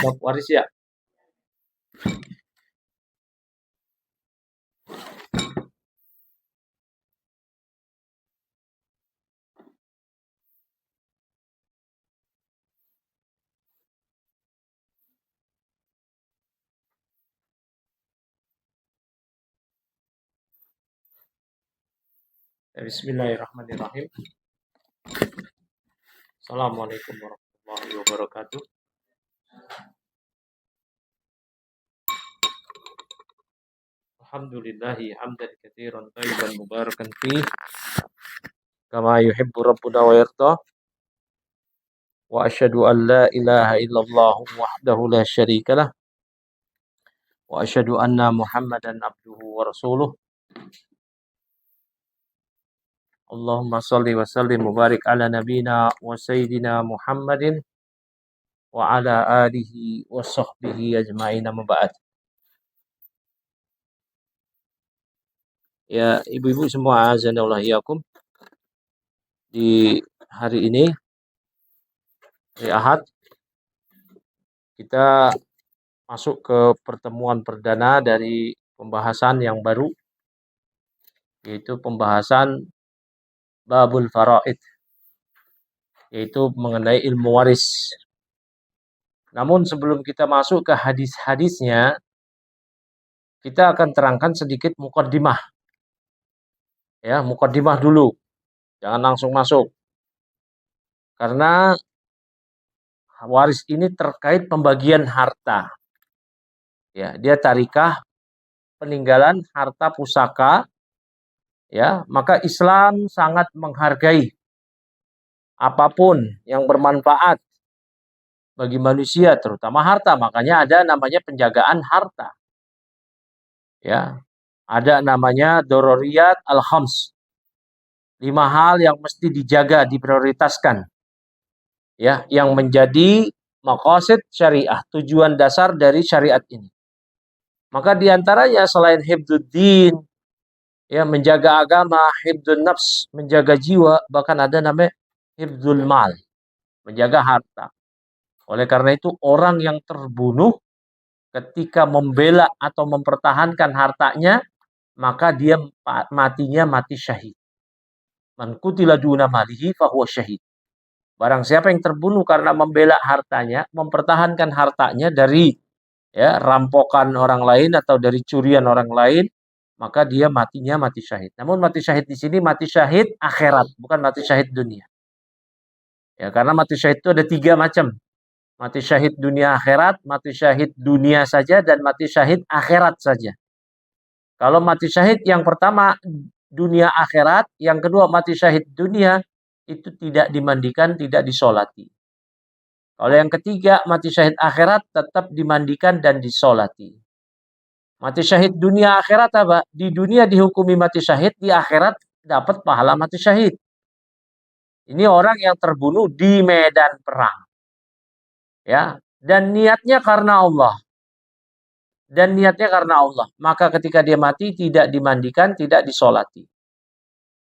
bab waris ya. Bismillahirrahmanirrahim. Assalamualaikum warahmatullahi wabarakatuh. Alhamdulillahi hamdan katsiran thayyiban mubarakan fih kama yuhibbu rabbuna wa yarda. Wa asyhadu an la ilaha illallah wahdahu la syarika lah. Wa asyhadu anna Muhammadan abduhu wa rasuluh. Allahumma salli wa sallim mubarik ala nabina wa sayyidina Muhammadin wa ala alihi wa sahbihi ajma'in amma ba'd. Ya, ibu-ibu semua, azanallahu iyyakum. Di hari ini, hari Ahad, kita masuk ke pertemuan perdana dari pembahasan yang baru, yaitu pembahasan Babul Faraid, yaitu mengenai ilmu waris. Namun sebelum kita masuk ke hadis-hadisnya, kita akan terangkan sedikit mukaddimah. Ya, mukaddimah dulu. Jangan langsung masuk. Karena waris ini terkait pembagian harta. Ya, dia tarikah peninggalan harta pusaka. Ya, maka Islam sangat menghargai apapun yang bermanfaat bagi manusia, terutama harta. Makanya ada namanya penjagaan harta. Ya, ada namanya dororiyat al-khams. 5 hal yang mesti dijaga, diprioritaskan. Ya, yang menjadi maqasid syariah, tujuan dasar dari syariat ini. Maka diantaranya selain hifdzuddin, ya, menjaga agama, hifdzun nafs, menjaga jiwa, bahkan ada namanya hifdzul mal, menjaga harta. Oleh karena itu orang yang terbunuh ketika membela atau mempertahankan hartanya, maka dia matinya mati syahid. Man qutila duna malihi fahuwa syahid. Barang siapa yang terbunuh karena membela hartanya, mempertahankan hartanya dari rampokan orang lain atau dari curian orang lain, maka dia matinya mati syahid. Namun mati syahid di sini mati syahid akhirat, bukan mati syahid dunia. Ya, karena mati syahid itu ada 3 macam. Mati syahid dunia akhirat, mati syahid dunia saja, dan mati syahid akhirat saja. Kalau mati syahid yang pertama dunia akhirat, yang kedua mati syahid dunia, itu tidak dimandikan, tidak disolati. Kalau yang ketiga mati syahid akhirat tetap dimandikan dan disolati. Mati syahid dunia akhirat apa? Di dunia dihukumi mati syahid, di akhirat dapat pahala mati syahid. Ini orang yang terbunuh di medan perang. Ya, dan niatnya karena Allah. Dan niatnya karena Allah. Maka ketika dia mati tidak dimandikan, tidak disolati.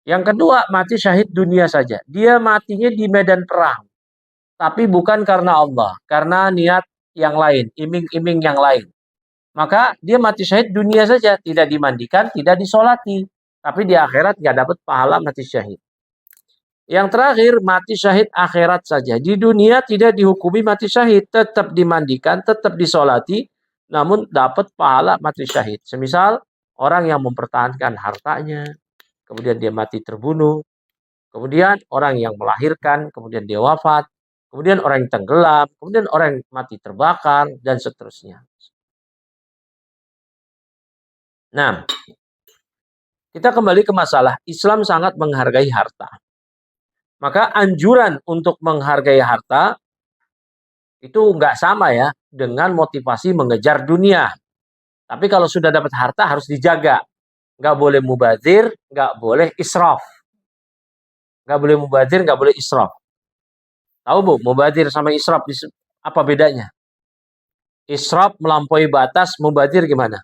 Yang kedua, mati syahid dunia saja. Dia matinya di medan perang. Tapi bukan karena Allah, karena niat yang lain, iming-iming yang lain. Maka dia mati syahid dunia saja, tidak dimandikan, tidak disolati. Tapi di akhirat nggak dapat pahala mati syahid. Yang terakhir, mati syahid akhirat saja. Di dunia tidak dihukumi mati syahid, tetap dimandikan, tetap disolati, namun dapat pahala mati syahid. Semisal orang yang mempertahankan hartanya, kemudian dia mati terbunuh, kemudian orang yang melahirkan, kemudian dia wafat, kemudian orang yang tenggelam, kemudian orang yang mati terbakar, dan seterusnya. Nah, kita kembali ke masalah Islam sangat menghargai harta. Maka anjuran untuk menghargai harta itu nggak sama ya dengan motivasi mengejar dunia. Tapi kalau sudah dapat harta harus dijaga. Nggak boleh mubazir, nggak boleh israf. Nggak boleh mubazir, nggak boleh israf. Tahu Bu, mubazir sama israf apa bedanya? Israf melampaui batas, mubazir gimana?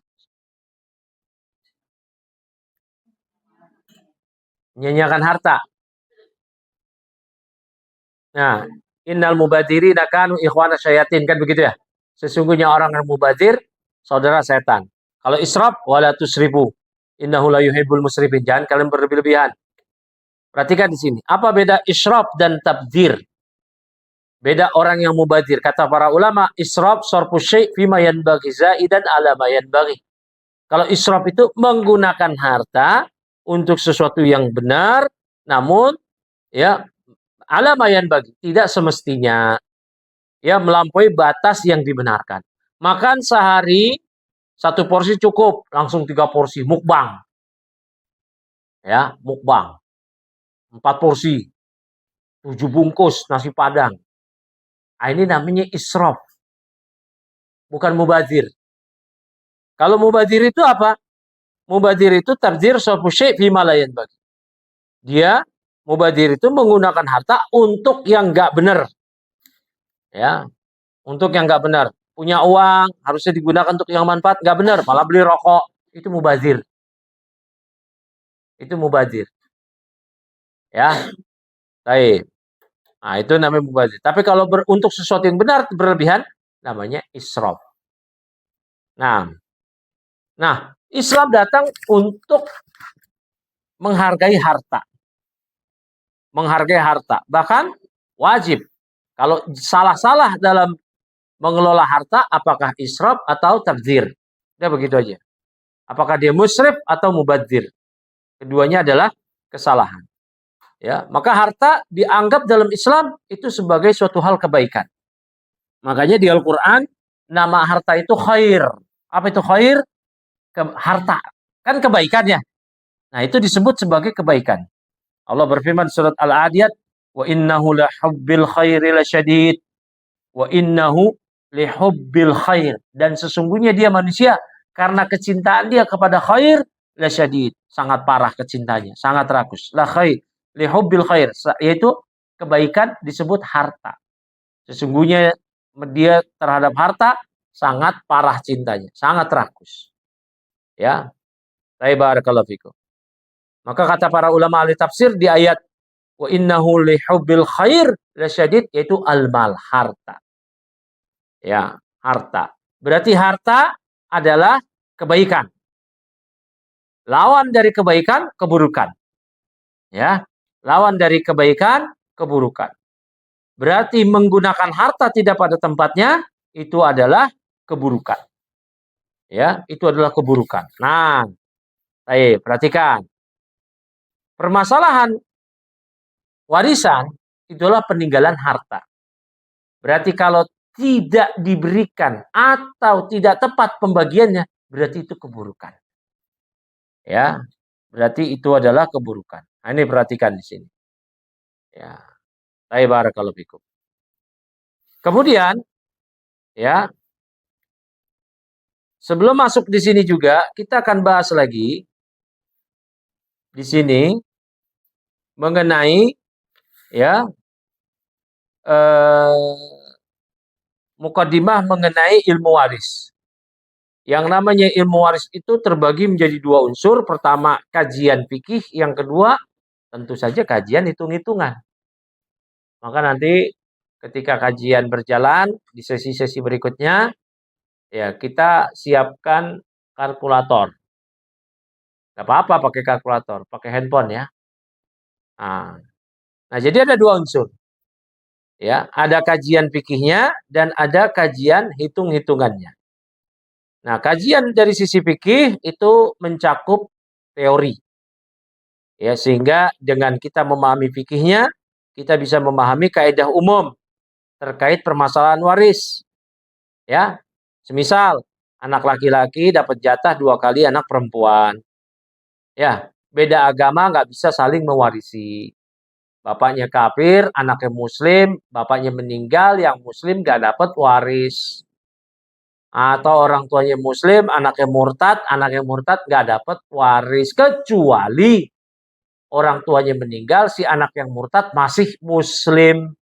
Menyanyiakan harta. Nah, innal mubadzirina kanu ikhwana syayatin, kan begitu ya? Sesungguhnya orang yang mubazir, saudara setan. Kalau israf, wala tusrifu. Innahu la yuhibbul musrifin. Jangan kalian berlebih-lebihan. Perhatikan di sini. Apa beda israf dan tabdzir? Beda orang yang mubazir. Kata para ulama, israf sarfu syai' fima yanbaghi zaidan ala ma yanbaghi. Kalau israf itu menggunakan harta untuk sesuatu yang benar, namun ya ala ma yanbaghi, tidak semestinya. Ya, melampaui batas yang dibenarkan. Makan sehari satu porsi cukup, langsung 3 porsi, mukbang. Ya, mukbang. 4 porsi, 7 bungkus nasi padang. Nah, ini namanya israf, bukan mubazir. Kalau mubazir itu apa? Mubazir itu tabdzir sarfu syai' fi ma la yanbaghi. Dia mubazir itu menggunakan harta untuk yang nggak benar. Ya, untuk yang nggak benar. Punya uang harusnya digunakan untuk yang manfaat, nggak benar, malah beli rokok. Itu mubazir. Itu mubazir. Ya, baik. Nah, itu namanya mubazir. Tapi kalau untuk sesuatu yang benar berlebihan, namanya israf. Nah, Islam datang untuk menghargai harta. Menghargai harta. Bahkan wajib. Kalau salah-salah dalam mengelola harta, apakah israf atau tabdzir? Udah begitu aja. Apakah dia musrif atau mubadzir? Keduanya adalah kesalahan. Ya, maka harta dianggap dalam Islam itu sebagai suatu hal kebaikan. Makanya di Al-Qur'an nama harta itu khair. Apa itu khair? Harta. Kan kebaikan ya. Nah, itu disebut sebagai kebaikan. Allah berfirman surat Al-Adiyat, wa innahu lahubbil khairi lasyadid. Wa innahu lihubbil khair. Dan sesungguhnya dia manusia karena kecintaan dia kepada khair lasyadid, sangat parah kecintanya, sangat rakus. La khair lihubbil khair, yaitu kebaikan disebut harta. Sesungguhnya dia terhadap harta sangat parah cintanya, sangat rakus. Ya. Barakallahu fikum. Maka kata para ulama ahli tafsir di ayat wa innahu lihubbil khair lasyadid, yaitu al-mal, harta. Ya, harta. Berarti harta adalah kebaikan. Lawan dari kebaikan, keburukan. Ya, lawan dari kebaikan, keburukan. Berarti menggunakan harta tidak pada tempatnya, itu adalah keburukan. Ya, itu adalah keburukan. Nah, perhatikan. Permasalahan warisan itulah peninggalan harta. Berarti kalau tidak diberikan atau tidak tepat pembagiannya, berarti itu keburukan. Ya, berarti itu adalah keburukan. Nah, ini perhatikan di sini. Ya, barakallahu fikum. Kemudian, ya, sebelum masuk di sini juga kita akan bahas lagi di sini mengenai ya mukadimah mengenai ilmu waris. Yang namanya ilmu waris itu terbagi menjadi 2 unsur. Pertama, kajian fikih. Yang kedua, tentu saja kajian hitung-hitungan. Maka nanti ketika kajian berjalan di sesi-sesi berikutnya, ya kita siapkan kalkulator. Gak apa-apa pakai kalkulator, pakai handphone ya. Nah, jadi ada 2 unsur. Ya, ada kajian fikihnya dan ada kajian hitung-hitungannya. Nah, kajian dari sisi fikih itu mencakup teori. Ya, sehingga dengan kita memahami fikihnya, kita bisa memahami kaidah umum terkait permasalahan waris. Ya, semisal anak laki-laki dapat jatah 2 kali anak perempuan. Ya, beda agama nggak bisa saling mewarisi. Bapaknya kafir, anaknya muslim, bapaknya meninggal, yang muslim nggak dapat waris. Atau orang tuanya muslim, anaknya murtad nggak dapat waris. Kecuali orang tuanya meninggal, si anak yang murtad masih muslim,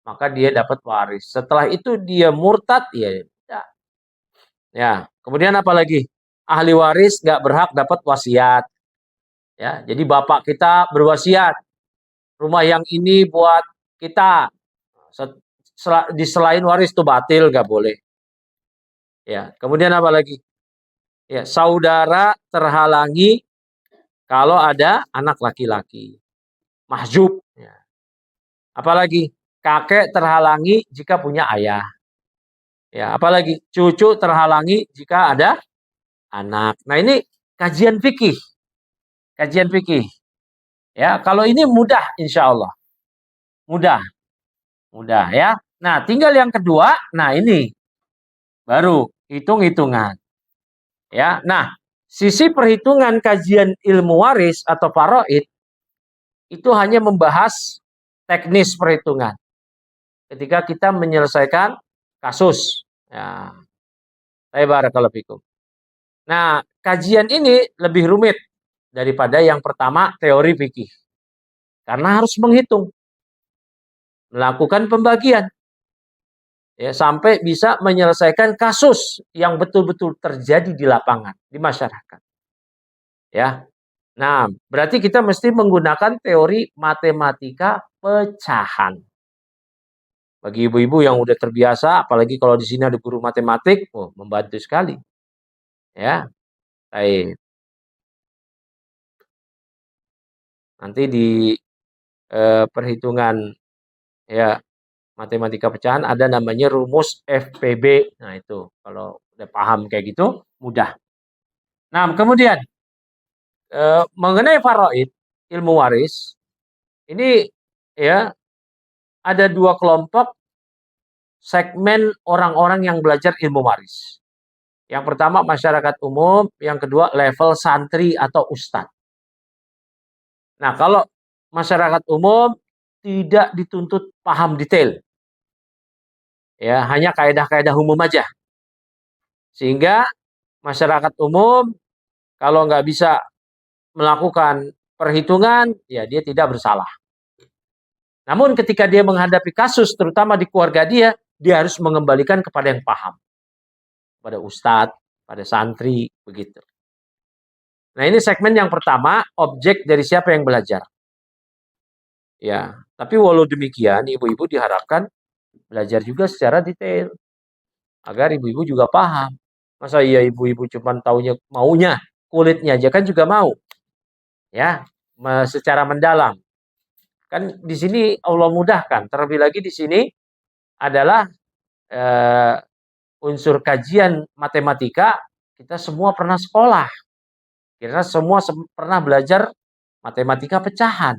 maka dia dapat waris. Setelah itu dia murtad, ya. Kemudian apa lagi? Ahli waris nggak berhak dapat wasiat. Ya, jadi bapak kita berwasiat, rumah yang ini buat kita. Di selain waris itu batil, nggak boleh. Ya, kemudian apa lagi? Ya, saudara terhalangi kalau ada anak laki-laki. Mahjub. Ya. Apalagi kakek terhalangi jika punya ayah. Ya, apalagi cucu terhalangi jika ada anak. Nah, ini kajian fikih, kajian fikih. Ya, kalau ini mudah insya Allah. Mudah, mudah ya. Nah, tinggal yang kedua. Nah, ini baru hitung-hitungan. Ya. Nah, sisi perhitungan kajian ilmu waris atau faraid itu hanya membahas teknis perhitungan. Ketika kita menyelesaikan kasus. Ya, barakallahu fikum. Nah, kajian ini lebih rumit daripada yang pertama teori fikih. Karena harus menghitung, melakukan pembagian ya sampai bisa menyelesaikan kasus yang betul-betul terjadi di lapangan, di masyarakat. Ya. Nah, berarti kita mesti menggunakan teori matematika pecahan. Bagi ibu-ibu yang udah terbiasa, apalagi kalau di sini ada guru matematik, oh, membantu sekali. Ya. Baik. Nanti di perhitungan ya matematika pecahan ada namanya rumus FPB. Nah, itu kalau udah paham kayak gitu mudah. Nah, kemudian mengenai faraid, ilmu waris, ini ya ada dua kelompok segmen orang-orang yang belajar ilmu waris. Yang pertama masyarakat umum, yang kedua level santri atau ustadz. Nah, kalau masyarakat umum tidak dituntut paham detail. Ya, hanya kaidah-kaidah umum aja. Sehingga masyarakat umum kalau nggak bisa melakukan perhitungan, ya dia tidak bersalah. Namun ketika dia menghadapi kasus, terutama di keluarga dia harus mengembalikan kepada yang paham. Pada ustadz, pada santri, begitu. Nah, ini segmen yang pertama, objek dari siapa yang belajar. Ya, tapi walau demikian, ibu-ibu diharapkan belajar juga secara detail. Agar ibu-ibu juga paham. Masa iya ibu-ibu cuma taunya maunya, kulitnya aja kan juga mau. Ya, secara mendalam. Kan di sini Allah mudahkan. Terlebih lagi di sini adalah unsur kajian matematika, kita semua pernah sekolah. Kita semua pernah belajar matematika pecahan.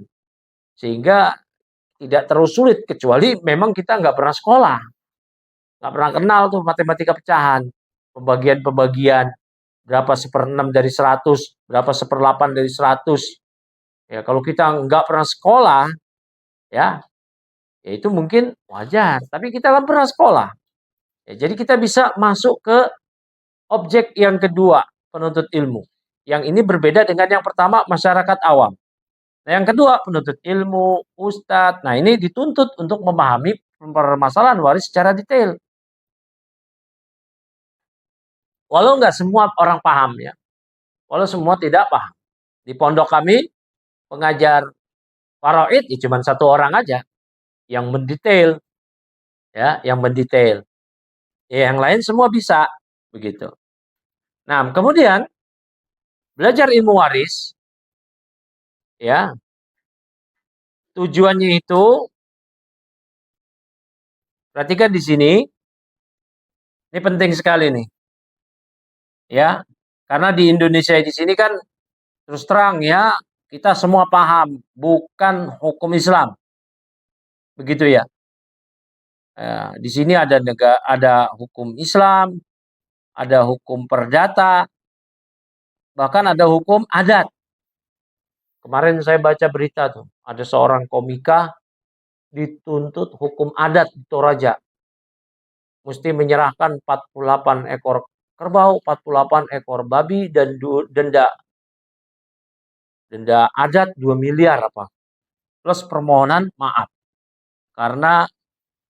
Sehingga tidak terlalu sulit, kecuali memang kita nggak pernah sekolah. Nggak pernah kenal tuh matematika pecahan. Pembagian-pembagian, berapa seperenam dari 100, berapa seperlapan dari 100. Ya, kalau kita nggak pernah sekolah, ya itu mungkin wajar. Tapi kita kan pernah sekolah. Ya, jadi kita bisa masuk ke objek yang kedua, penuntut ilmu. Yang ini berbeda dengan yang pertama, masyarakat awam. Nah, yang kedua, penuntut ilmu, ustadz. Nah, ini dituntut untuk memahami permasalahan waris secara detail. Walau nggak semua orang paham ya. Walau semua tidak paham. Di pondok kami, pengajar faraid ya cuma satu orang aja yang mendetail. Ya, yang mendetail. Ya, yang lain semua bisa. Begitu. Nah, kemudian belajar ilmu waris, ya tujuannya itu, perhatikan di sini, ini penting sekali nih, ya, karena di Indonesia di sini kan terus terang ya kita semua paham bukan hukum Islam, begitu ya. Di sini ada hukum Islam, ada hukum perdata, bahkan ada hukum adat. Kemarin saya baca berita tuh, ada seorang komika dituntut hukum adat di Toraja. Mesti menyerahkan 48 ekor kerbau, 48 ekor babi dan denda adat 2 miliar apa. Plus permohonan maaf karena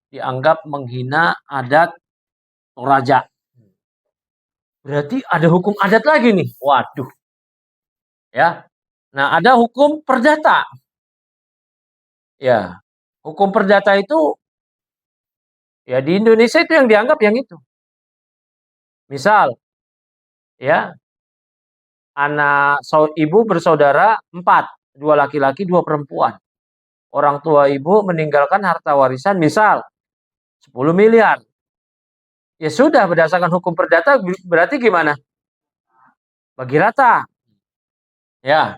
dianggap menghina adat Toraja. Berarti ada hukum adat lagi nih. Waduh. Ya. Nah, ada hukum perdata. Ya. Hukum perdata itu ya di Indonesia itu yang dianggap yang itu. Misal, ya, ibu bersaudara 4, 2 laki-laki, 2 perempuan. Orang tua ibu meninggalkan harta warisan misal 10 miliar. Ya sudah, berdasarkan hukum perdata berarti gimana? Bagi rata. Ya,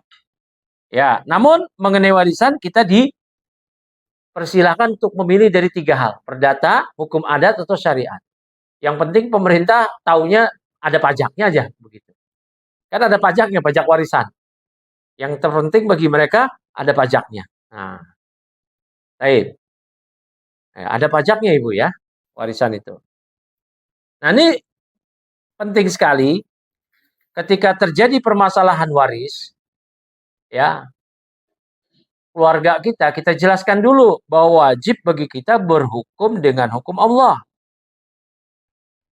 ya. Namun mengenai warisan kita dipersilahkan untuk memilih dari 3 hal. Perdata, hukum adat, atau syariat. Yang penting pemerintah taunya ada pajaknya aja begitu. Kan ada pajaknya, pajak warisan. Yang terpenting bagi mereka ada pajaknya. Nah, baik. Ada pajaknya Ibu ya, warisan itu. Nah, ini penting sekali ketika terjadi permasalahan waris, ya, keluarga kita jelaskan dulu bahwa wajib bagi kita berhukum dengan hukum Allah.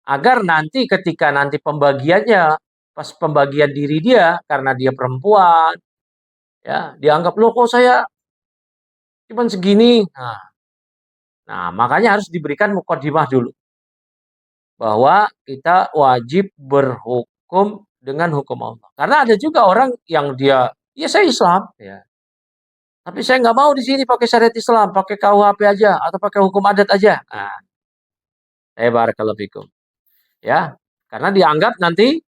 Agar nanti ketika nanti pembagiannya, pas pembagian diri dia, karena dia perempuan, ya, dianggap, loh kok saya cuma segini. Nah, makanya harus diberikan mukadimah dulu. Bahwa kita wajib berhukum dengan hukum Allah. Karena ada juga orang yang dia, ya saya Islam, ya. Tapi saya nggak mau di sini pakai syariat Islam, pakai KUHP aja, atau pakai hukum adat aja. Nah, barakallahu fikum. Ya, karena dianggap nanti,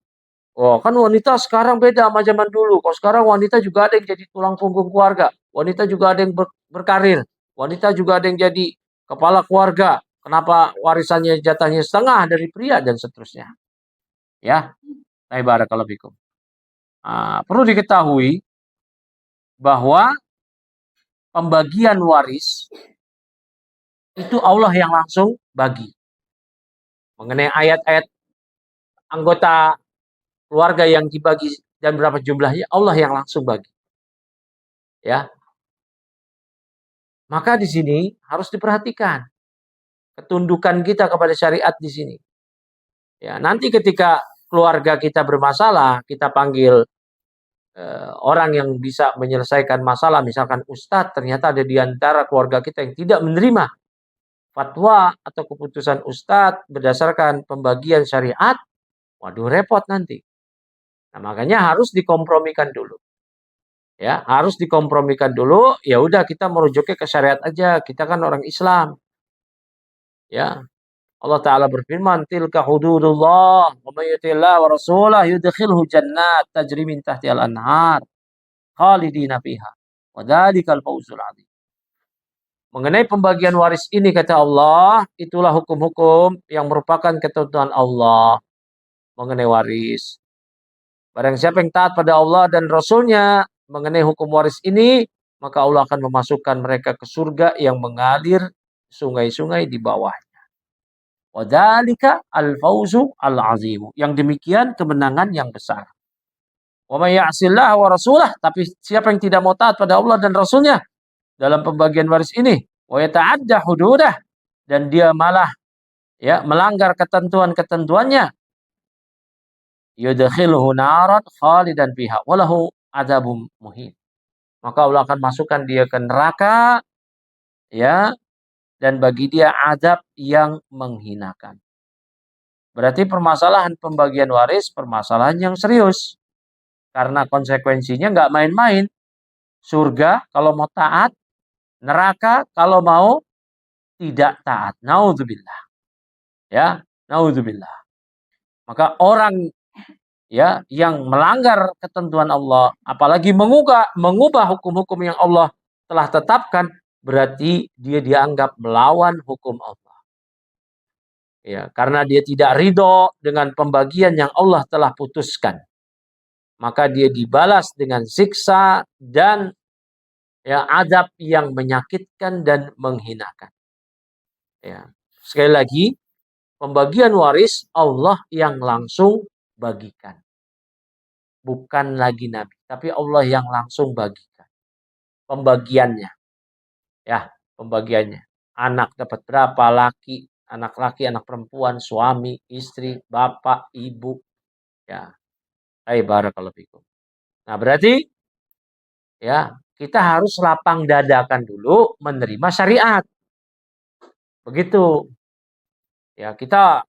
oh kan wanita sekarang beda sama zaman dulu. Kalau sekarang wanita juga ada yang jadi tulang punggung keluarga. Wanita juga ada yang berkarir. Wanita juga ada yang jadi kepala keluarga. Kenapa warisannya jatahnya setengah dari pria dan seterusnya. Ya, barakallahu fikum. Perlu diketahui bahwa pembagian waris itu Allah yang langsung bagi. Mengenai ayat-ayat anggota keluarga yang dibagi dan berapa jumlahnya, Allah yang langsung bagi. Ya. Maka di sini harus diperhatikan ketundukan kita kepada syariat di sini. Ya, nanti ketika keluarga kita bermasalah, kita panggil orang yang bisa menyelesaikan masalah, misalkan ustadz, ternyata ada di antara keluarga kita yang tidak menerima fatwa atau keputusan ustadz berdasarkan pembagian syariat, waduh repot nanti. Nah, makanya harus dikompromikan dulu. Ya, harus dikompromikan dulu. Ya udah kita merujuknya ke syariat aja. Kita kan orang Islam. Ya. Allah Ta'ala berfirman, tilka hududullah, wa may yuti'illah wa rasulah yudkhilhu jannat tajri min tahtihal anhar khalidina fiha. Wa dzalikal fawzul 'adzim. Mengenai pembagian waris ini kata Allah, itulah hukum-hukum yang merupakan ketentuan Allah mengenai waris. Barang siapa yang taat pada Allah dan Rasul-Nya mengenai hukum waris ini, maka Allah akan memasukkan mereka ke surga yang mengalir sungai-sungai di bawahnya. Wadzalika al-fawzu al-'azimu. Yang demikian kemenangan yang besar. Wa may ya'sillah wa rasulah, tapi siapa yang tidak mau taat pada Allah dan Rasul-Nya dalam pembagian waris ini, wa yata'adda hududah, dan dia malah ya melanggar ketentuan-ketentuannya, yudkhilhu naran khalidan fiha walahu adzabum muhin. Maka Allah akan masukkan dia ke neraka, ya, dan bagi dia azab yang menghinakan. Berarti permasalahan pembagian waris permasalahan yang serius. Karena konsekuensinya nggak main-main. Surga kalau mau taat, neraka kalau mau tidak taat. Naudzubillah. Ya, naudzubillah. Maka orang ya yang melanggar ketentuan Allah, apalagi mengubah hukum-hukum yang Allah telah tetapkan, berarti dia dianggap melawan hukum Allah. Ya, karena dia tidak ridho dengan pembagian yang Allah telah putuskan. Maka dia dibalas dengan siksa dan ya azab yang menyakitkan dan menghinakan. Ya. Sekali lagi, pembagian waris Allah yang langsung bagikan. Bukan lagi Nabi, tapi Allah yang langsung bagikan. Pembagiannya. Ya, pembagiannya. Anak dapat berapa, anak laki, anak perempuan, suami, istri, bapak, ibu. Ya. Barakallahu fikum. Nah, berarti ya, kita harus lapang dadakan dulu menerima syariat. Begitu. Ya, kita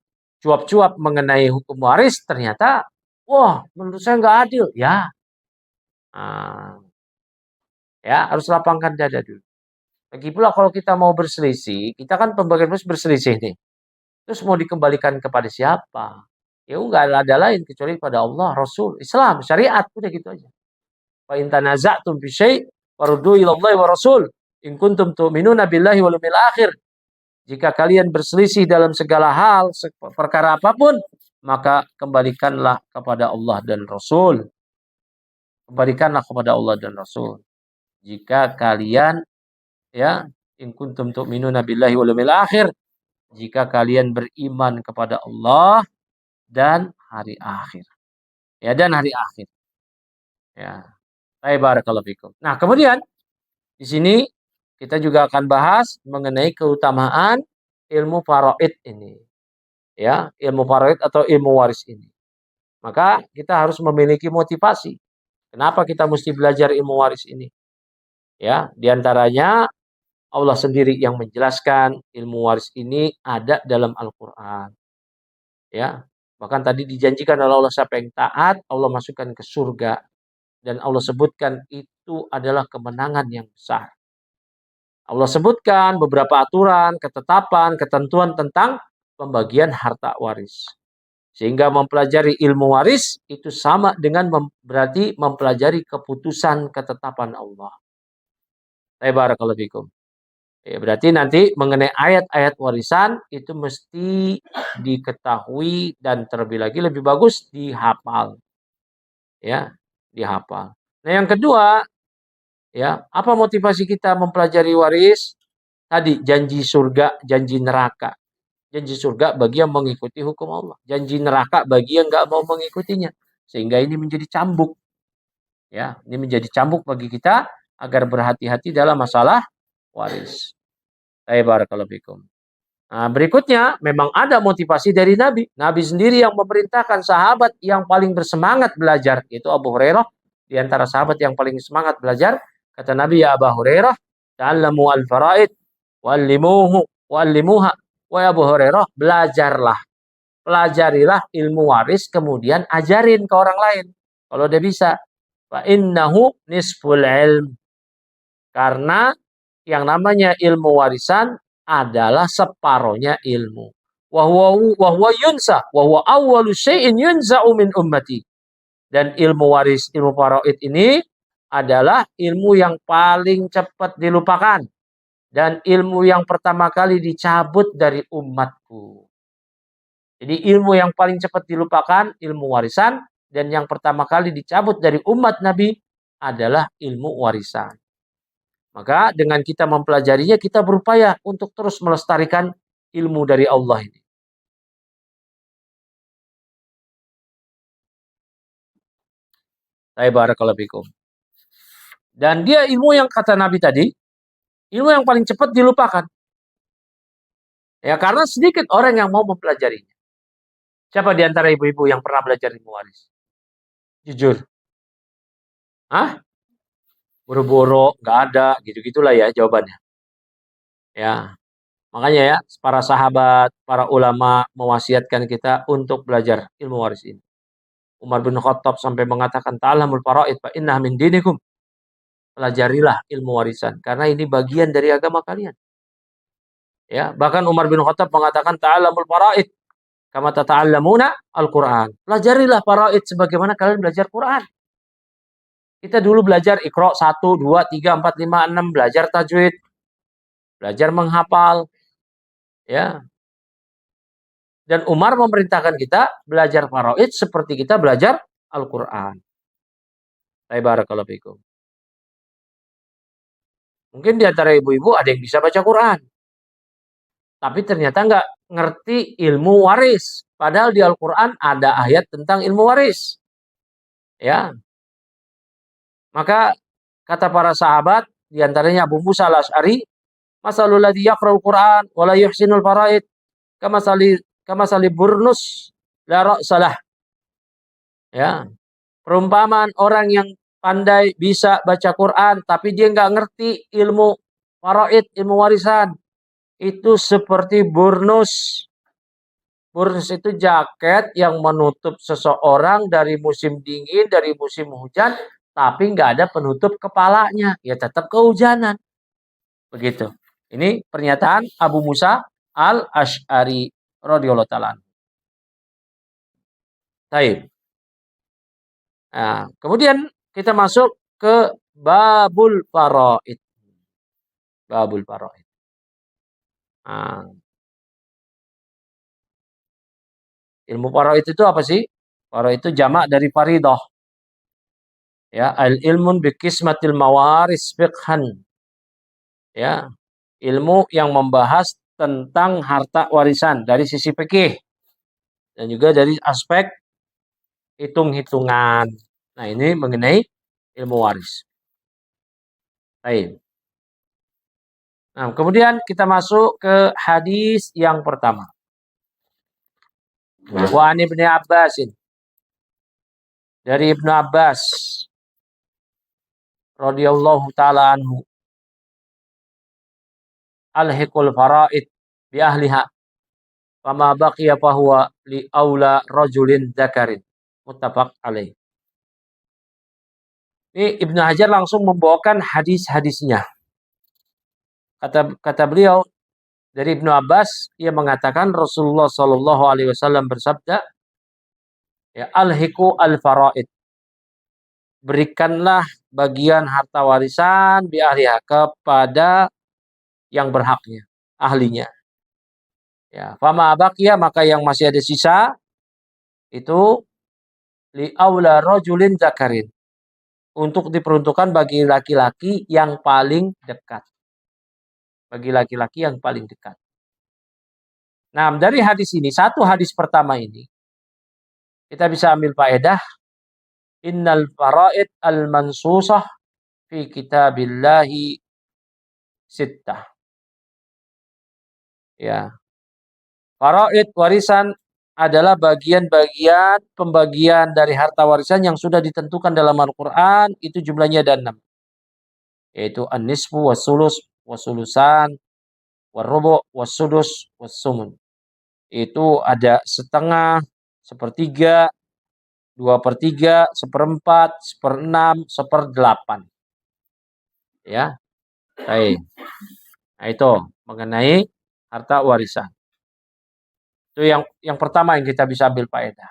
cuap-cuap mengenai hukum waris, ternyata, wah, menurut saya nggak adil. Ya, ah, ya harus lapangkan dada dulu. Lagi pula kalau kita mau berselisih, kita kan pembagian waris berselisih nih. Terus mau dikembalikan kepada siapa? Ya nggak ada lain kecuali pada Allah, Rasul, Islam, syariat, udah gitu aja. Fa in tanaza'tum fi syai' faruddu ila Allah wa Rasul. In kuntum tu'minuna billahi wal yawmil akhir. Jika kalian berselisih dalam segala hal, perkara apapun, maka kembalikanlah kepada Allah dan Rasul. Kembalikanlah kepada Allah dan Rasul. Jika kalian, ya, in kuntum tu'minuna billahi wal yawmil akhir, jika kalian beriman kepada Allah dan hari akhir. Ya, dan hari akhir. Ya. Barakallahu fikum. Nah, kemudian di sini kita juga akan bahas mengenai keutamaan ilmu faraid ini. Ya, ilmu faraid atau ilmu waris ini. Maka kita harus memiliki motivasi. Kenapa kita mesti belajar ilmu waris ini? Ya, diantaranya Allah sendiri yang menjelaskan ilmu waris ini ada dalam Al-Quran. Ya, bahkan tadi dijanjikan oleh Allah siapa yang taat, Allah masukkan ke surga. Dan Allah sebutkan itu adalah kemenangan yang besar. Allah sebutkan beberapa aturan, ketetapan, ketentuan tentang pembagian harta waris. Sehingga mempelajari ilmu waris itu sama dengan berarti mempelajari keputusan ketetapan Allah. Barakallahu fikum. Ya, berarti nanti mengenai ayat-ayat warisan itu mesti diketahui dan terlebih lagi lebih bagus dihafal. Ya, dihafal. Nah, yang kedua, ya, apa motivasi kita mempelajari waris? Tadi janji surga, janji neraka. Janji surga bagi yang mengikuti hukum Allah. Janji neraka bagi yang nggak mau mengikutinya. Sehingga ini menjadi cambuk. Ya, ini menjadi cambuk bagi kita agar berhati-hati dalam masalah waris. Barakallahu fikum. Nah, berikutnya memang ada motivasi dari Nabi. Nabi sendiri yang memerintahkan sahabat yang paling bersemangat belajar, yaitu Abu Hurairah. Di antara sahabat yang paling semangat belajar, kata Nabi, ya Abu Hurairah, ta'allamu al-faraid, wa'allimuha. Wa Abu Hurairah, belajarlah. Pelajarilah ilmu waris, kemudian ajarin ke orang lain. Kalau dia bisa. Fa innahu nisful ilm. Karena yang namanya ilmu warisan adalah separohnya ilmu. Wahwa yunsa, wahwa awwalu syai'in yunza'u min ummati. Dan ilmu waris, ilmu faraid ini adalah ilmu yang paling cepat dilupakan. Dan ilmu yang pertama kali dicabut dari umatku. Jadi ilmu yang paling cepat dilupakan, ilmu warisan. Dan yang pertama kali dicabut dari umat Nabi adalah ilmu warisan. Maka dengan kita mempelajarinya, kita berupaya untuk terus melestarikan ilmu dari Allah ini. Barakallahu fikum. Dan dia ilmu yang kata Nabi tadi, ilmu yang paling cepat dilupakan. Ya, karena sedikit orang yang mau mempelajarinya. Siapa di antara ibu-ibu yang pernah belajar ilmu waris? Jujur. Hah? Boro-boro, nggak ada, gitu-gitulah ya jawabannya. Ya, makanya ya, para sahabat, para ulama mewasiatkan kita untuk belajar ilmu waris ini. Umar bin Khattab sampai mengatakan ta'allamul faraid fa innaha min dinikum. Pelajarilah ilmu warisan karena ini bagian dari agama kalian. Ya, bahkan Umar bin Khattab mengatakan ta'allamul faraid kama tata'allamuna al-Qur'an. Pelajarilah faraid sebagaimana kalian belajar Quran. Kita dulu belajar Iqra 1 2 3 4 5 6, belajar tajwid, belajar menghafal. Ya. Dan Umar memerintahkan kita belajar faraid seperti kita belajar Al-Qur'an. Barakallahu fikum. Mungkin di antara ibu-ibu ada yang bisa baca Quran. Tapi ternyata nggak ngerti ilmu waris. Padahal di Al-Quran ada ayat tentang ilmu waris. Ya. Maka kata para sahabat, diantaranya Abu Musa al-Asy'ari, masalul ladzi yaqra'ul Qur'an wa la yuhsinul faraid kamasali burnus la ra'salah. Ya. Perumpamaan orang yang pandai bisa baca Quran tapi dia nggak ngerti ilmu faraid, ilmu warisan. Itu seperti burnus. Burnus itu jaket yang menutup seseorang dari musim dingin, dari musim hujan, tapi nggak ada penutup kepalanya. Ya tetap kehujanan. Begitu. Ini pernyataan Abu Musa al-Ash'ari radhiyallahu ta'ala. Baik. Nah, kemudian kita masuk ke babul faraid. Babul faraid. Nah, ilmu faraid itu apa sih? Faraid itu jamak dari faridah. Ya, al-ilmun bi qismatil mawaris fiqhan. Ya, ilmu yang membahas tentang harta warisan dari sisi fikih dan juga dari aspek hitung-hitungan. Nah, ini mengenai ilmu waris. Baik. Nah, kemudian kita masuk ke hadis yang pertama. Wa an Ibnu Abbasin. Dari Ibnu Abbas radhiyallahu taala anhu. Alhiqul faraid bi ahliha. Fama baqiya fahuwa li aula rajulin dzakarin. Muttafaq alaih. Ini Ibnu Hajar langsung membawakan hadis-hadisnya. Kata beliau dari Ibnu Abbas, ia mengatakan Rasulullah Shallallahu Alaihi Wasallam bersabda, ya, alhiku al faraid, berikanlah bagian harta warisan bi ahliha kepada yang berhaknya, ahlinya. Ya, fama abakia, maka yang masih ada sisa itu li aula rajulin zakarin, untuk diperuntukkan bagi laki-laki yang paling dekat. Bagi laki-laki yang paling dekat. Nah, dari hadis ini, satu hadis pertama ini, kita bisa ambil faedah, innal faraid al-mansusah fi kitabillahi sittah. Ya. Faraid warisan adalah bagian-bagian pembagian dari harta warisan yang sudah ditentukan dalam Al-Quran, itu jumlahnya ada 6. Yaitu an-nisfu was-sulus was-sulusan war-rubu' was-sudus was-sumun. Itu ada setengah, sepertiga, 2/3, seperempat, seperenam, seperdelapan. Ya, baik. Nah, itu mengenai harta warisan. Itu yang pertama yang kita bisa ambil faedah.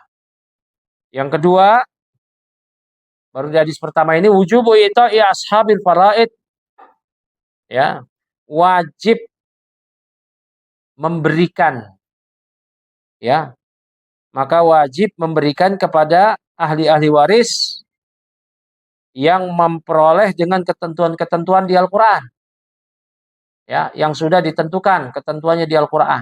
Yang kedua, baru di hadis pertama ini wujubu ita'i ashabil faraid. Ya, wajib memberikan, ya. Maka wajib memberikan kepada ahli-ahli waris yang memperoleh dengan ketentuan-ketentuan di Al-Qur'an. Ya, yang sudah ditentukan ketentuannya di Al-Qur'an.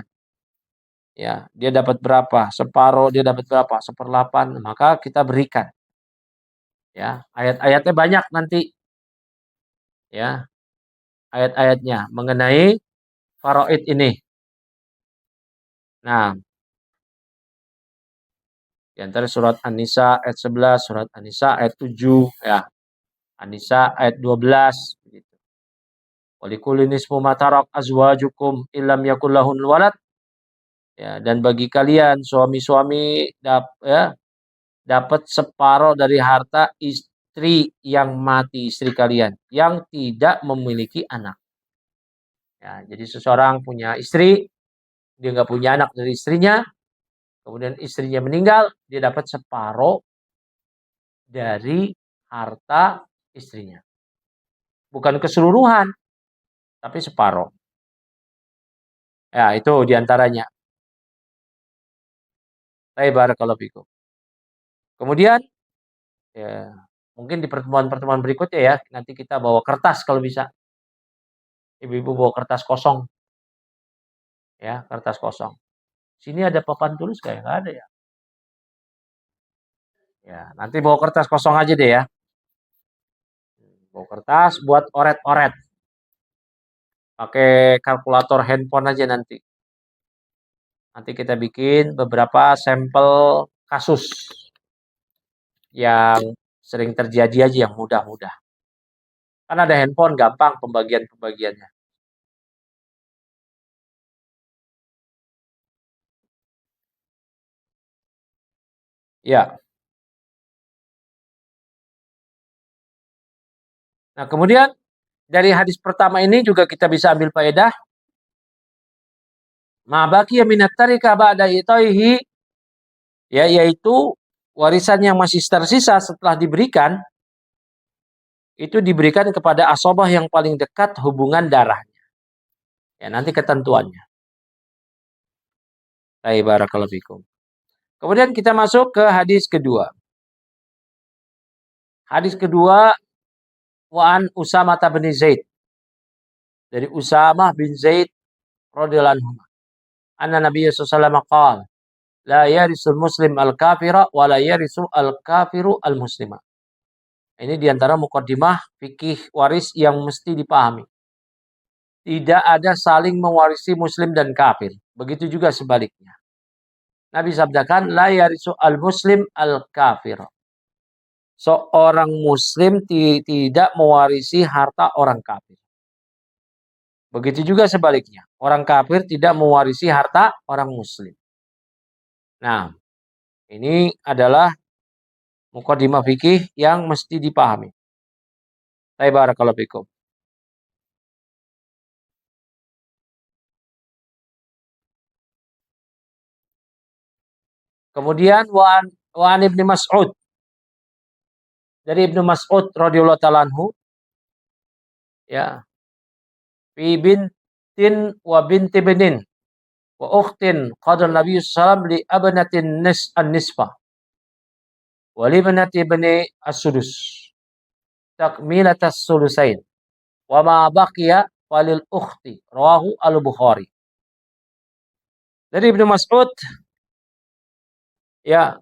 Ya, dia dapat berapa? Separuh, dia dapat berapa? 1/8, maka kita berikan. Ya, ayat-ayatnya banyak nanti. Ya, ayat-ayatnya mengenai faraid ini. Nah, di antara surat An-Nisa ayat 11, surat An-Nisa ayat 7, ya. An-Nisa ayat 12 gitu. Walikulli nisfu ma tarak azwajukum illam yakul lahun walad. Ya, dan bagi kalian suami-suami dapat separuh dari harta istri yang mati, istri kalian yang tidak memiliki anak. Ya, jadi seseorang punya istri, dia nggak punya anak dari istrinya, kemudian istrinya meninggal, dia dapat separuh dari harta istrinya. Bukan keseluruhan, tapi separuh. Ya, itu diantaranya. Barakallahu fikum. Kemudian, ya, mungkin di pertemuan-pertemuan berikutnya ya, nanti kita bawa kertas kalau bisa. Ibu-ibu bawa kertas kosong. Ya, kertas kosong. Sini ada papan tulis kayak nggak ada ya. Ya, nanti bawa kertas kosong aja deh ya. Bawa kertas buat oret-oret. Pakai kalkulator handphone aja nanti. Nanti kita bikin beberapa sampel kasus yang sering terjadi aja yang mudah-mudah. Kan ada handphone gampang pembagian-pembagiannya. Ya. Nah, kemudian dari hadis pertama ini juga kita bisa ambil faedah ma baqiya minat tarika ba'da itaihi, ya, yaitu warisan yang masih tersisa setelah diberikan itu diberikan kepada asobah yang paling dekat hubungan darahnya. Ya, nanti ketentuannya. Baik, barakallahu fikum. Kemudian kita masuk ke hadis kedua. Hadis kedua, wa'an Usamah bin Zaid. Dari Usamah bin Zaid radhiyallahu anhu. Anna Nabi sallallahu alaihi wasallam qala, la yarisul muslim al-kafira wa la yarisul al-kafiru al-muslima. Ini diantara mukaddimah fikih waris yang mesti dipahami. Tidak ada saling mewarisi muslim dan kafir. Begitu juga sebaliknya. Nabi sabdakan, la yarisu al-muslim al-kafir. Seorang muslim tidak mewarisi harta orang kafir. Begitu juga sebaliknya. Orang kafir tidak mewarisi harta orang muslim. Nah, ini adalah mukaddimah fikih yang mesti dipahami. Barakallahu fikum. Kemudian wa'an Ibnu Mas'ud. Dari Ibnu Mas'ud radhiyallahu ta'ala anhu, ya, fi bintin wa binti benin wa ukhtin qadar Nabi sallallahu li abnatin an-nisfa wa li ibnati bani as-sudus takmilatas sulusain wa ma baqiya walil ukhti, rawahu al-Bukhari. Dari Ibnu Mas'ud, ya,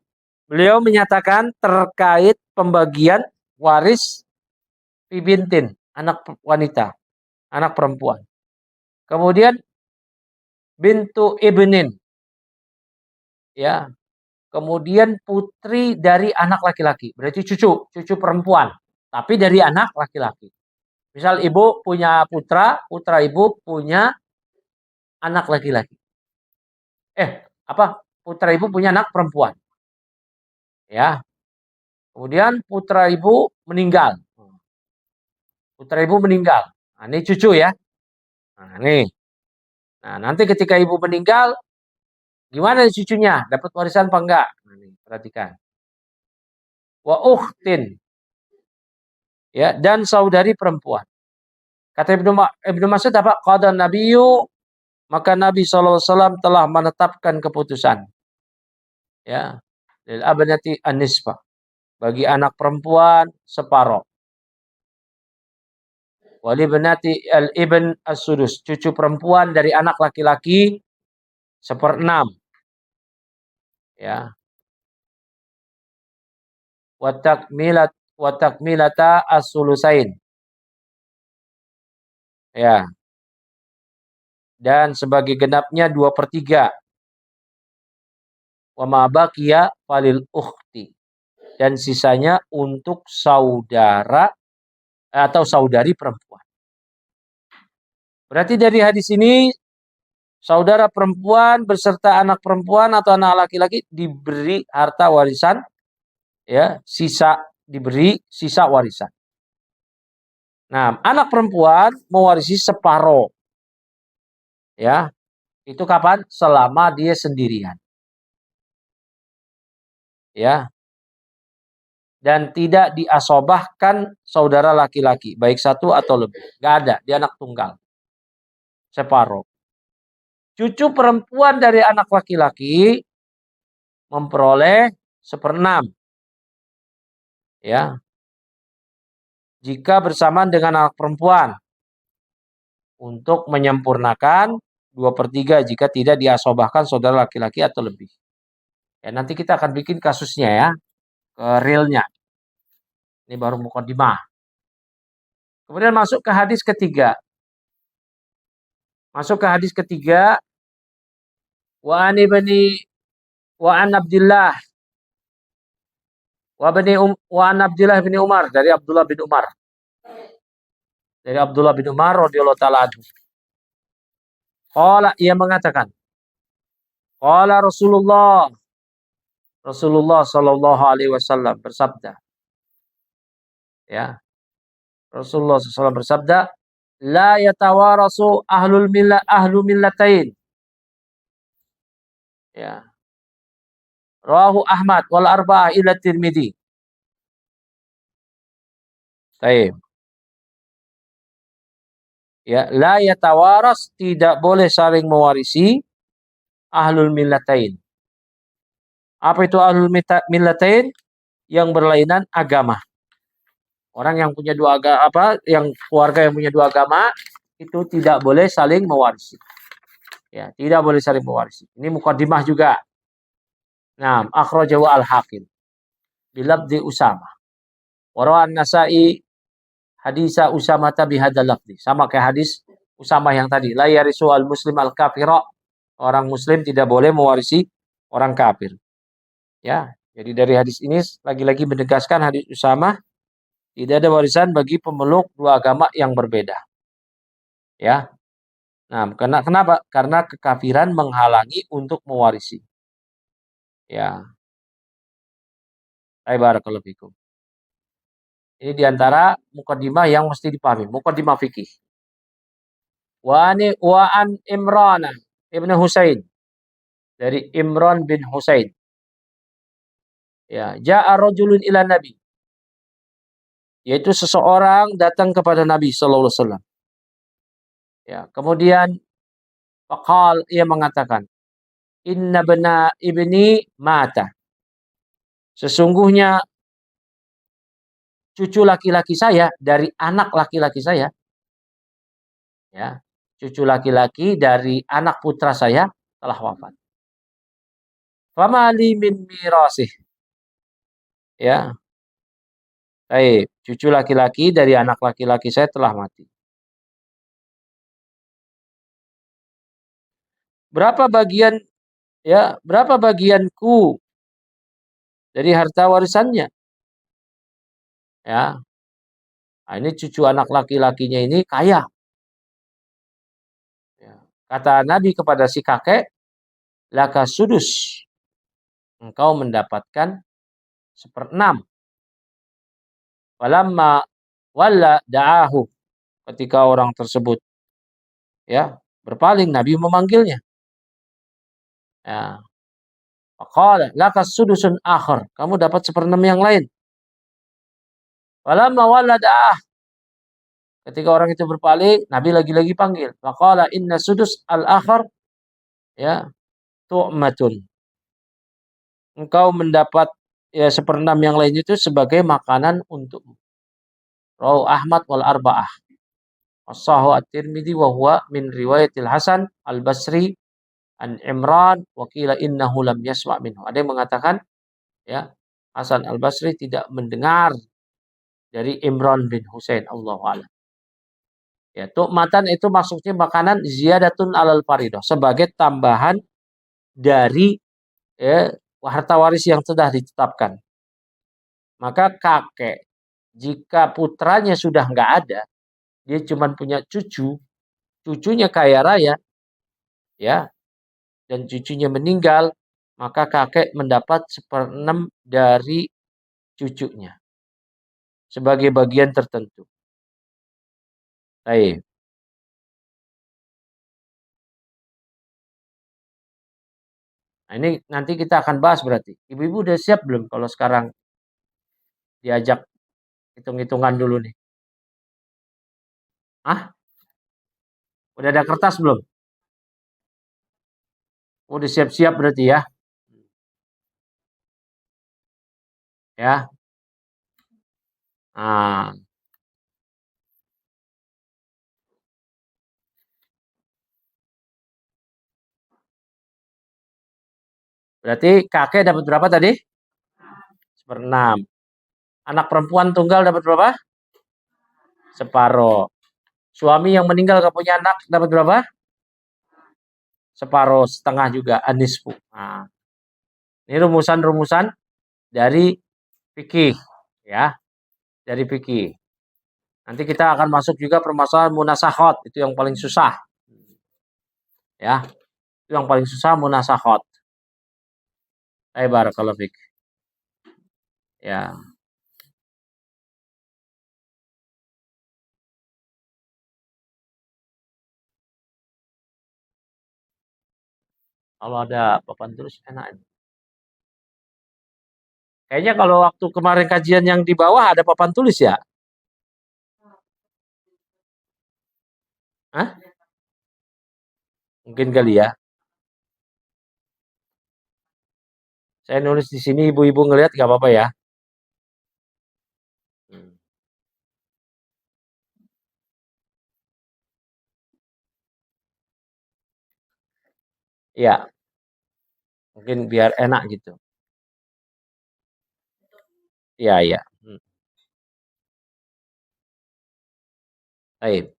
beliau menyatakan terkait pembagian waris bintin, anak wanita, anak perempuan. Kemudian bintu ibnin, ya. Kemudian putri dari anak laki-laki, berarti cucu perempuan, tapi dari anak laki-laki. Misal ibu punya putra, putra ibu punya anak laki-laki. Putra ibu punya anak perempuan. Ya. Kemudian putra ibu meninggal. Putra ibu meninggal. Nah, ini cucu ya. Nah, nih. Nah, nanti ketika ibu meninggal, gimana cucunya? Dapat warisan apa enggak? Nah, nih, perhatikan. Wa ukhtin. Ya, dan saudari perempuan. Kata Ibnu Mas'ud apa? Qada nabiyyu, maka Nabi SAW telah menetapkan keputusan. Ya. Lil abnati an-nisfa. Bagi anak perempuan separoh. Wali benati al-ibn as-sudus. Cucu perempuan dari anak laki-laki 1/6. Ya. Watakmilata as-sulusain. Ya. Dan sebagai genapnya 2/3. Wa ma baqiya falil ukhti. Dan sisanya untuk saudara atau saudari perempuan. Berarti dari hadis ini saudara perempuan beserta anak perempuan atau anak laki-laki diberi harta warisan, ya, diberi sisa warisan. Nah, anak perempuan mewarisi separoh. Ya. Itu kapan? Selama dia sendirian. Ya. Dan tidak diasobahkan saudara laki-laki, baik satu atau lebih. Enggak ada, dia anak tunggal. Separoh. Cucu perempuan dari anak laki-laki memperoleh 1/6. Ya. Jika bersamaan dengan anak perempuan. Untuk menyempurnakan 2/3 jika tidak diasobahkan saudara laki-laki atau lebih. Ya, nanti kita akan bikin kasusnya ya. Ke realnya. Ini baru mukadimah. Kemudian masuk ke hadis ketiga. Wa an Abdillah wa an Abdillah bin Umar, dari Abdullah bin Umar. Dari Abdullah bin Umar radhiyallahu taala anhu. Qala, ia mengatakan, qala Rasulullah Rasulullah Shallallahu Alaihi Wasallam bersabda, ya, Rasulullah SAW bersabda, la yatawarasu ahlu millatain. Ya. Rawahu Ahmad wal arba'ah ila Tirmidzi. Baik. Ya, la yatawaras, tidak boleh saling mewarisi ahlul millatain. Apa itu ahlul millatain? Yang berlainan agama. Orang yang punya dua agama, yang keluarga yang punya dua agama itu tidak boleh saling mewarisi. Ya, tidak boleh saling mewarisi. Ini mukadimah juga. Nah, akhrajahu al-Hakim bilabdi Usama. Warawan Nasai hadisa Usama bihadzal lafzi. Sama kayak hadis Usama yang tadi. La yarisu al-muslim al-kafira. Orang muslim tidak boleh mewarisi orang kafir. Ya, jadi dari hadis ini lagi-lagi menegaskan hadis Usama, tidak ada warisan bagi pemeluk dua agama yang berbeda. Ya. Nah, kenapa? Karena kekafiran menghalangi untuk mewarisi. Ya. Barakallahu fikum. Ini diantara mukadimah yang mesti dipahami. Mukadimah fikih. Wa an Imran ibn Husain. Dari Imran bin Husain. Ya, ja'a rajulun ila Nabi. Yaitu seseorang datang kepada Nabi sallallahu alaihi wasallam. Ya, kemudian faqal, ia mengatakan, inna bena ibni mata. Sesungguhnya cucu laki-laki saya dari anak laki-laki saya, ya, cucu laki-laki dari anak putra saya telah wafat. Famali min mirasih. Ya, baik, cucu laki-laki dari anak laki-laki saya telah mati. Berapa bagian, ya, berapa bagianku dari harta warisannya? Ya. Nah, ini cucu anak laki-lakinya ini kaya. Ya. Kata Nabi kepada si kakek, laka sudus. Engkau mendapatkan 1/6. Walamma walla da'ahu. Ketika orang tersebut, ya, berpaling, Nabi memanggilnya. Ya. Faqala laka sudusun akhar. Kamu dapat 1/6 yang lain. Walamma walla da'ah. Ketika orang itu berpaling, Nabi lagi-lagi panggil. Faqala inna sudus al-akhar, ya, tu'matun. Engkau mendapat, ya, 1/6 yang lain itu sebagai makanan untukmu. Rawahu Ahmad wal arba'ah. As-Sahu at-Tirmidzi wa huwa min riwayatil Hasan al-Basri an Imran wa qila innahu lam yasma' minhu. Ada yang mengatakan, ya, Hasan al-Basri tidak mendengar dari Imran bin Husain, Allahu a'lam. Ya, tu'matan itu maksudnya makanan ziyadatun alal faridah, sebagai tambahan dari, ya, harta waris yang sudah ditetapkan. Maka kakek, jika putranya sudah nggak ada, dia cuma punya cucu, cucunya kaya raya, ya, dan cucunya meninggal, maka kakek mendapat 1/6 dari cucunya sebagai bagian tertentu. Baik. Nah, ini nanti kita akan bahas berarti. Ibu-ibu udah siap belum kalau sekarang diajak hitung-hitungan dulu nih? Ah, udah ada kertas belum? Udah siap-siap berarti ya? Ya. Nah, berarti kakek dapat berapa tadi? 1/6. Anak perempuan tunggal dapat berapa? Separoh. Suami yang meninggal gak punya anak dapat berapa? Separoh, setengah juga, anisfu. Nah, ini rumusan-rumusan dari fikih, ya, dari fikih. Nanti kita akan masuk juga permasalahan munasakhat, itu yang paling susah. Ya, itu yang paling susah, munasakhat. Barakallahu fik. Ya, kalau ada papan tulis enak. Kayaknya kalau waktu kemarin kajian yang di bawah ada papan tulis ya? Hah? Mungkin kali ya. Saya nulis di sini ibu-ibu ngelihat nggak apa-apa ya. Hmm. Iya, mungkin biar enak gitu. Iya, iya. Baik.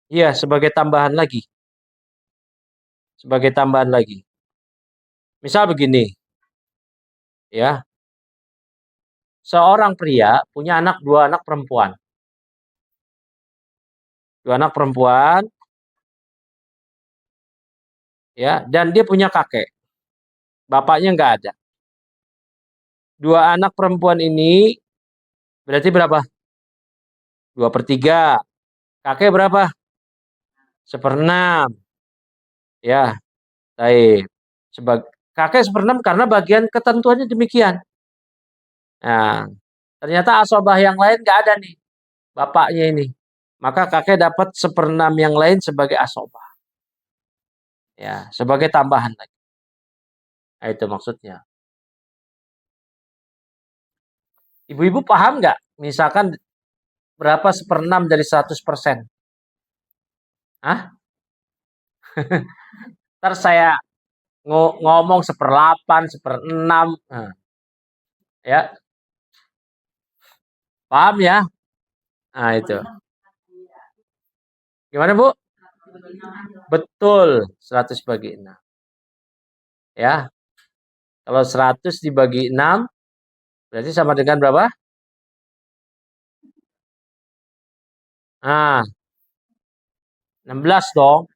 Iya, sebagai tambahan lagi. Sebagai tambahan lagi. Misal begini, ya. Seorang pria punya dua anak perempuan. Dua anak perempuan, ya, dan dia punya kakek. Bapaknya nggak ada. Dua anak perempuan ini berarti berapa? Dua per tiga. Kakek berapa? Seperenam. Ya, baik. Kakek seperenam karena bagian ketentuannya demikian. Nah, ternyata asobah yang lain nggak ada nih, bapaknya ini. Maka kakek dapat seperenam yang lain sebagai asobah. Ya, sebagai tambahan lagi. Nah, itu maksudnya. Ibu-ibu paham nggak? Misalkan berapa seperenam dari 100%? Hah? Ntar saya ngomong seperlapan, seperenam. Nah, ya, paham ya? Nah, itu. Gimana, Bu? Betul, 100 bagi 6. Ya, kalau 100 dibagi 6, berarti sama dengan berapa? Nah, 16 dong.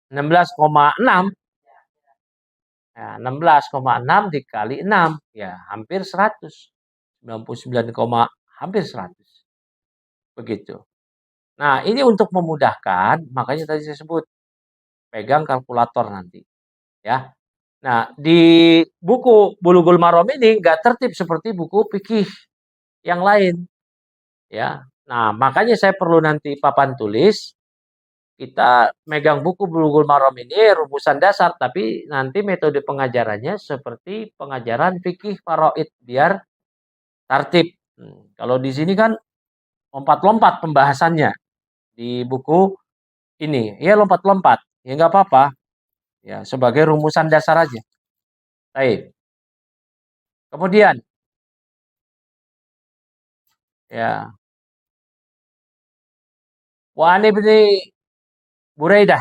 16,6. Ya, 16,6 dikali 6. Ya, hampir 100. 99, hampir 100. Begitu. Nah, ini untuk memudahkan, makanya tadi saya sebut, pegang kalkulator nanti. Ya. Nah, di buku Bulughul Maram ini nggak tertib seperti buku fikih yang lain. Ya. Nah, makanya saya perlu nanti papan tulis. Kita megang buku Bulughul Maram ini rumusan dasar, tapi nanti metode pengajarannya seperti pengajaran fikih faraid biar tertib. Kalau di sini kan lompat-lompat pembahasannya di buku ini, ya lompat-lompat, ya nggak apa-apa, ya sebagai rumusan dasar aja. Baik. Kemudian, ya, wa an ibni Buraidah,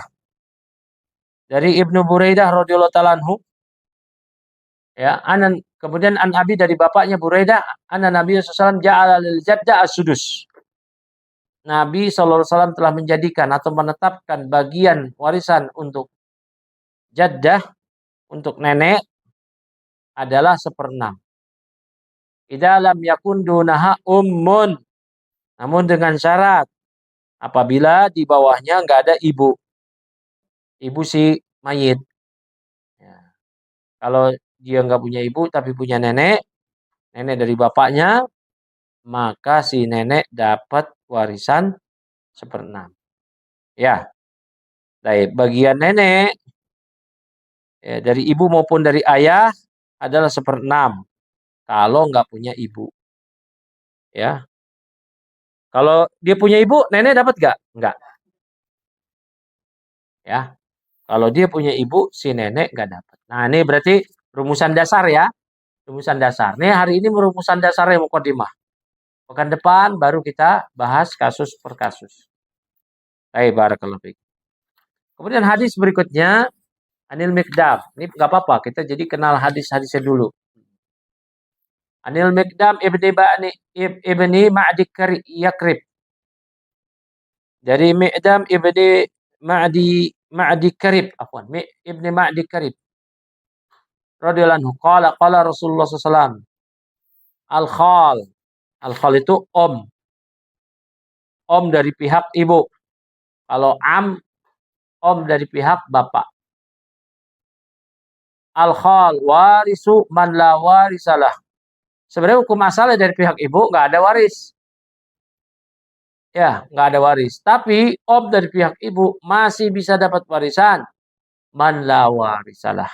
dari Ibnu Buraidah radhiyallahu taala anhu, ya, kemudian an Abi dari bapaknya Buraidah, anna Nabi sallallahu alaihi wasallam ja'ala lil jadda as-sudus. Nabi SAW telah menjadikan atau menetapkan bagian warisan untuk jaddah, untuk nenek, adalah seperenam. Idza lam yakun dunaha ummun. Namun dengan syarat, apabila di bawahnya nggak ada ibu. Ibu si mayit. Ya. Kalau dia nggak punya ibu tapi punya nenek, nenek dari bapaknya, maka si nenek dapat warisan seperenam. Ya, dari bagian nenek, ya, dari ibu maupun dari ayah adalah seperenam. Kalau nggak punya ibu, ya. Kalau dia punya ibu, nenek dapat nggak? Nggak, ya. Kalau dia punya ibu, si nenek nggak dapat. Nah, ini berarti rumusan dasar ya. Rumusan dasar. Nih hari ini rumusan dasarnya mukadimah. Pekan depan baru kita bahas kasus per kasus. Baik, barakallahu fiik. Kemudian hadis berikutnya, Anil Mikdam. Ini nggak apa-apa, kita jadi kenal hadis-hadisnya dulu. Anil Miqdam ibni Ma'di Yakrib. Dari Miqdam ibni Ma'di Karib, afwan, ibni Ma'di Karib. Radhiyallahu anhu, qala Rasulullah SAW, al-khal. Al-khal itu om dari pihak ibu. Kalau om dari pihak bapak. Al-khal warisu man la warisalah. Sebenarnya hukum asalnya dari pihak ibu nggak ada waris. Ya, nggak ada waris. Tapi om dari pihak ibu masih bisa dapat warisan. Man la warisalah.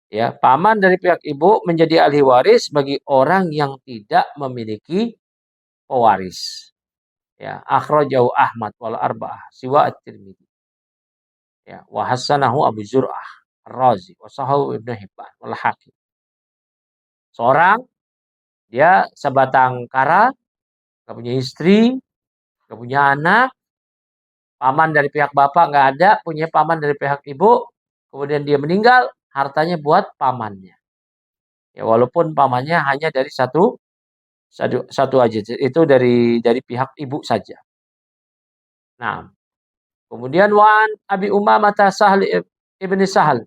Ya, paman dari pihak ibu menjadi ahli waris bagi orang yang tidak memiliki pewaris. Ya, akhrajahu Ahmad wal arba'ah siwa at-Tirmidzi. Ya, wa hasanahu Abu Zur'ah Ar-Razi wa sahahu Ibnu Hibban wal Hakim. Seorang dia sebatang kara, gak punya istri, gak punya anak, paman dari pihak bapak nggak ada, punya paman dari pihak ibu, kemudian dia meninggal, hartanya buat pamannya. Ya, walaupun pamannya hanya dari satu aja, itu dari pihak ibu saja. Nah, kemudian wan Abi Umamah Sahal ibni Sahal,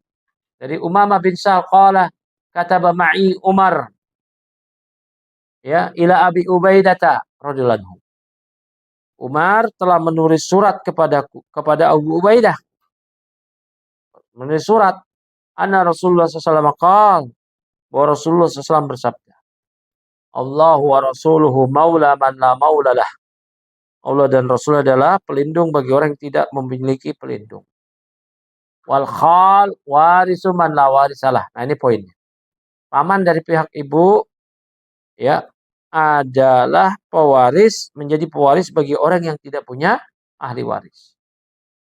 dari Umamah bin Sahal qala kataba ma'i Umar, ya, ila Abi Ubaidah radhiyallahu anhu. Umar telah menulis surat kepada Abu Ubaidah. Menulis surat anna Rasulullah SAW qala, bahwa Rasulullah SAW bersabda, Allahu wa rasuluhu maula man la maula lah. Allah dan Rasul adalah pelindung bagi orang yang tidak memiliki pelindung. Wal khal warisu man la warisalah. Nah, ini poinnya. Paman dari pihak ibu, ya, adalah pewaris, menjadi pewaris bagi orang yang tidak punya ahli waris.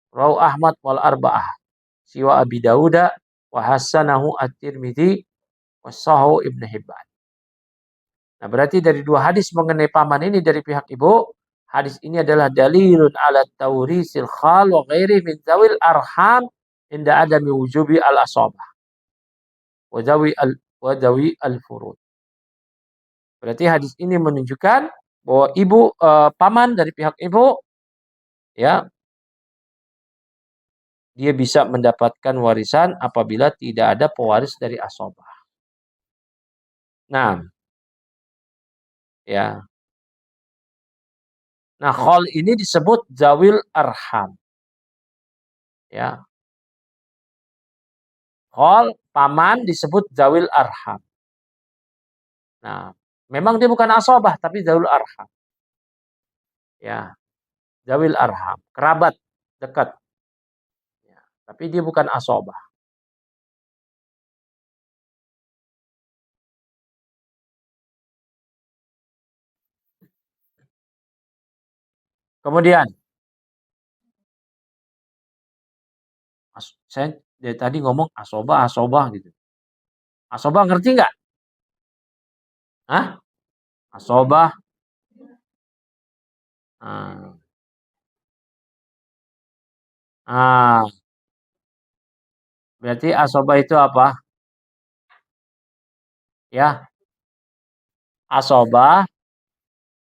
Rawu Ahmad wal arba'ah siwa Abi Dawuda wa hasanahu at-Tirmidzi wa sahahu Ibnu Hibban. Nah, berarti dari dua hadis mengenai paman ini dari pihak ibu, hadis ini adalah dalilun ala taurisil khal wa ghairi min zawil arham inda adami wujubi al-asabah wa zawi al-furud. Berarti hadis ini menunjukkan bahwa paman dari pihak ibu, ya, dia bisa mendapatkan warisan apabila tidak ada pewaris dari asabah. Nah, ya. Nah, khol ini disebut zawil arham. Ya. Khol, paman disebut zawil arham. Nah, memang dia bukan asabah tapi zawil arham. Ya. Zawil arham, kerabat dekat. Ya. Tapi dia bukan asabah. Kemudian saya dari tadi ngomong asobah gitu. Asobah ngerti nggak? Hah? Asobah. Ah. Berarti asobah itu apa? Ya, asobah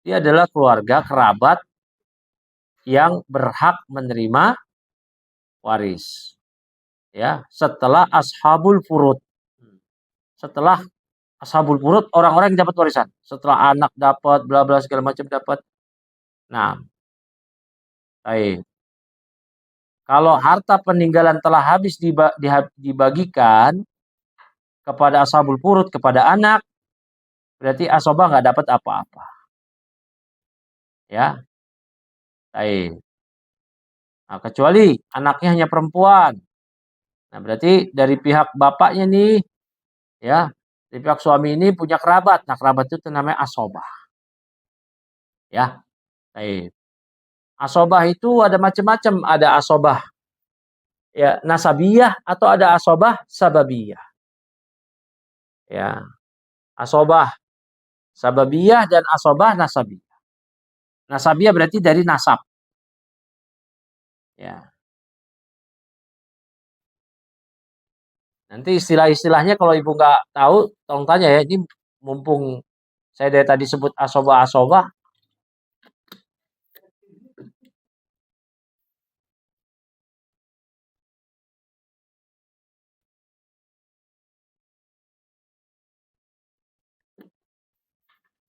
dia adalah keluarga kerabat yang berhak menerima waris. Ya, setelah ashabul furud. Setelah ashabul furud, orang-orang yang dapat warisan. Setelah anak dapat, bla bla segala macam dapat. Nah, baik. Kalau harta peninggalan telah habis dibagikan kepada ashabul furud, kepada anak, berarti asobah nggak dapat apa-apa. Ya, baik. Nah, kecuali anaknya hanya perempuan. Nah, berarti dari pihak bapaknya nih, ya, dari pihak suami ini punya kerabat. Nah, kerabat itu namanya asobah. Ya, baik. Asobah itu ada macam-macam. Ada asobah, ya, nasabiyah atau ada asobah sababiyah. Ya, asobah sababiyah dan asobah nasabiyah. Nasabiyah berarti dari nasab. Ya. Nanti istilah-istilahnya kalau ibu nggak tahu, tolong tanya ya. Ini mumpung saya dari tadi sebut asoba-asoba,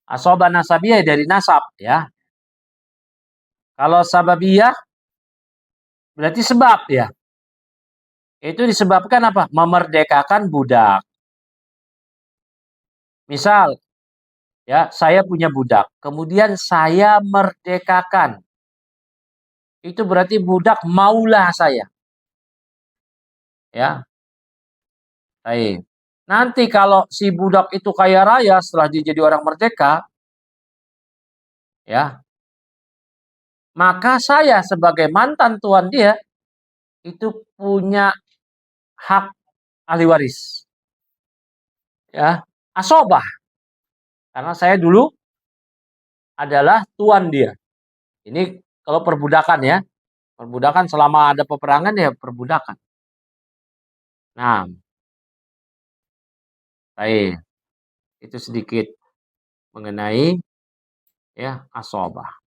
asoba nasabiyah dari nasab ya. Kalau sababiyah berarti sebab ya. Itu disebabkan apa? Memerdekakan budak. Misal ya, saya punya budak, kemudian saya merdekakan. Itu berarti budak maulah saya. Ya, baik. Nanti kalau si budak itu kaya raya setelah dia jadi orang merdeka, ya, maka saya sebagai mantan tuan dia itu punya hak ahli waris. Ya, asobah. Karena saya dulu adalah tuan dia. Ini kalau perbudakan ya. Perbudakan selama ada peperangan ya perbudakan. Nah, baik. Itu sedikit mengenai ya asobah.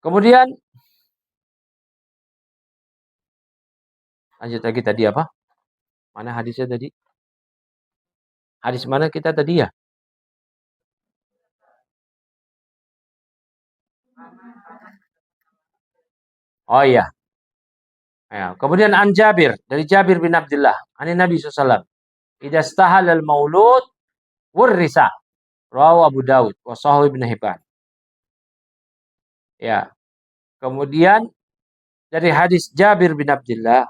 Kemudian lanjut lagi tadi apa? Mana hadisnya tadi? Hadis mana kita tadi ya? Oh iya. Ya. Kemudian an Jabir dari Jabir bin Abdullah, ani Nabi SAW. Idza stahal al maulud wurrisa. Rawahu Abu Daud wa Sahih Ibnu Hibban. Ya. Kemudian dari hadis Jabir bin Abdullah,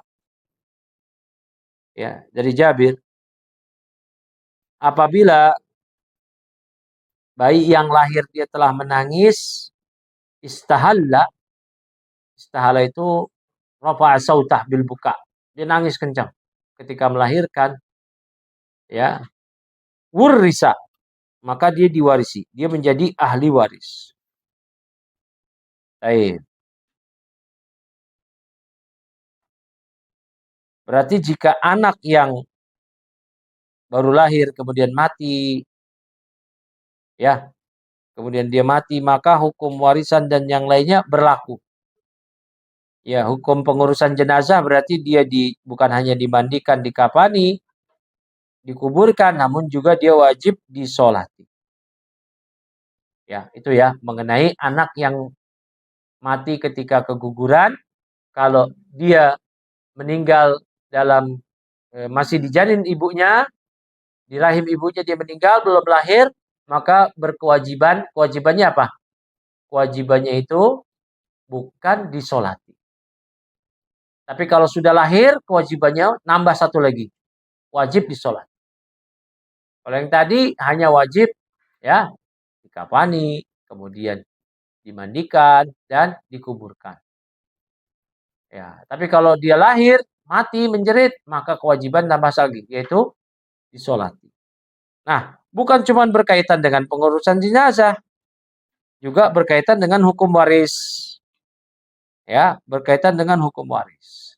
ya, dari Jabir, apabila bayi yang lahir dia telah menangis, istahalla, istahala itu rafa'a sautah bil buka. Dia nangis kencang ketika melahirkan, ya. Wurrisa, maka dia diwarisi, dia menjadi ahli waris. Baik. Berarti jika anak yang baru lahir kemudian mati, ya, kemudian dia mati, maka hukum warisan dan yang lainnya berlaku. Ya, hukum pengurusan jenazah berarti dia bukan hanya dimandikan, dikafani, dikuburkan, namun juga dia wajib disolati. Ya, itu ya mengenai anak yang mati ketika keguguran. Kalau dia meninggal dalam masih di janin ibunya, di rahim ibunya dia meninggal belum lahir, maka kewajibannya apa? Kewajibannya itu bukan disolati. Tapi kalau sudah lahir, kewajibannya nambah satu lagi, wajib disolati. Kalau yang tadi hanya wajib ya dikafani, kemudian dimandikan dan dikuburkan. Ya, tapi kalau dia lahir mati menjerit, maka kewajiban tambah lagi, yaitu disolati. Nah, bukan cuma berkaitan dengan pengurusan jenazah, juga berkaitan dengan hukum waris. Ya, berkaitan dengan hukum waris.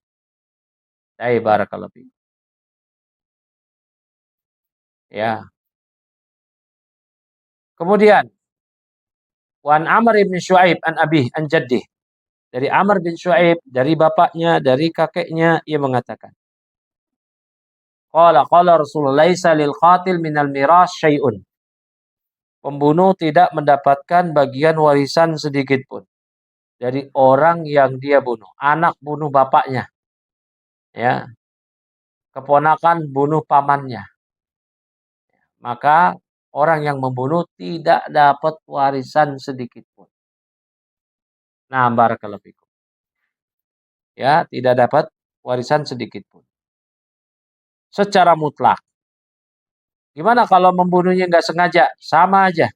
Barakallahu fiik. Ya. Kemudian Wan Amr bin Shu'aib an Abih an Jaddih. Dari Amr bin Shu'aib, dari bapaknya, dari kakeknya, ia mengatakan, qala Rasulullah laisa lil qatil minal miras syai'un. Pembunuh tidak mendapatkan bagian warisan sedikit pun dari orang yang dia bunuh. Anak bunuh bapaknya, ya. Keponakan bunuh pamannya. Maka orang yang membunuh tidak dapat warisan sedikit pun. Nah, barakallahu fikum. Ya, tidak dapat warisan sedikit pun. Secara mutlak. Gimana kalau membunuhnya nggak sengaja? Sama aja.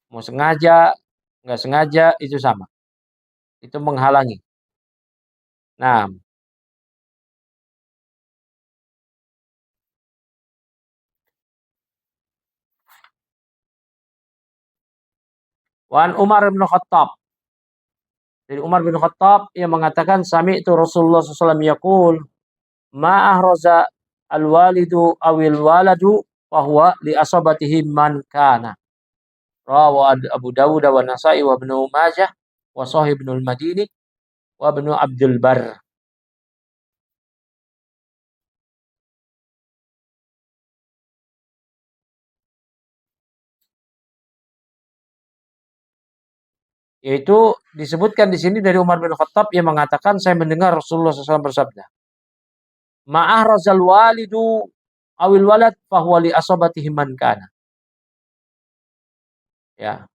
Mau sengaja, nggak sengaja, itu sama. Itu menghalangi. Nah, Wan Umar bin Khattab. Dari Umar bin Khattab, ia mengatakan, Sami itu Rasulullah SAW yaqul, ma'ahroza al-walidu awil waladu fahuwa li asabatihi man kana. Rawa Abu Dawud wa Nasa'i wa Ibnu Majah wa Sahih Ibnul Madini wa Ibnu Abdul Barr. Yaitu disebutkan di sini dari Umar bin Khattab yang mengatakan saya mendengar Rasulullah SAW bersabda, Ma'ah razal walidu awil walad fahuwa li asabatihi man kana. Ya.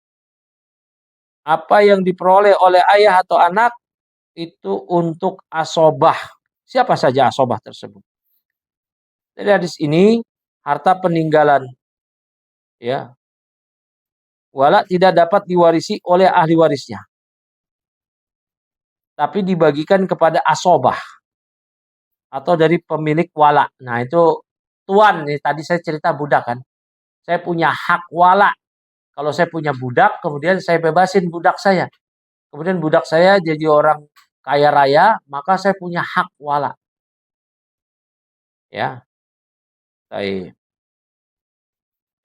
Apa yang diperoleh oleh ayah atau anak itu untuk asobah. Siapa saja asobah tersebut. Dari hadis ini harta peninggalan ya wala tidak dapat diwarisi oleh ahli warisnya. Tapi dibagikan kepada asobah atau dari pemilik wala. Nah, itu tuan nih, tadi saya cerita budak kan. Saya punya hak wala. Kalau saya punya budak, kemudian saya bebasin budak saya. Kemudian budak saya jadi orang kaya raya, maka saya punya hak wala. Ya. Baik.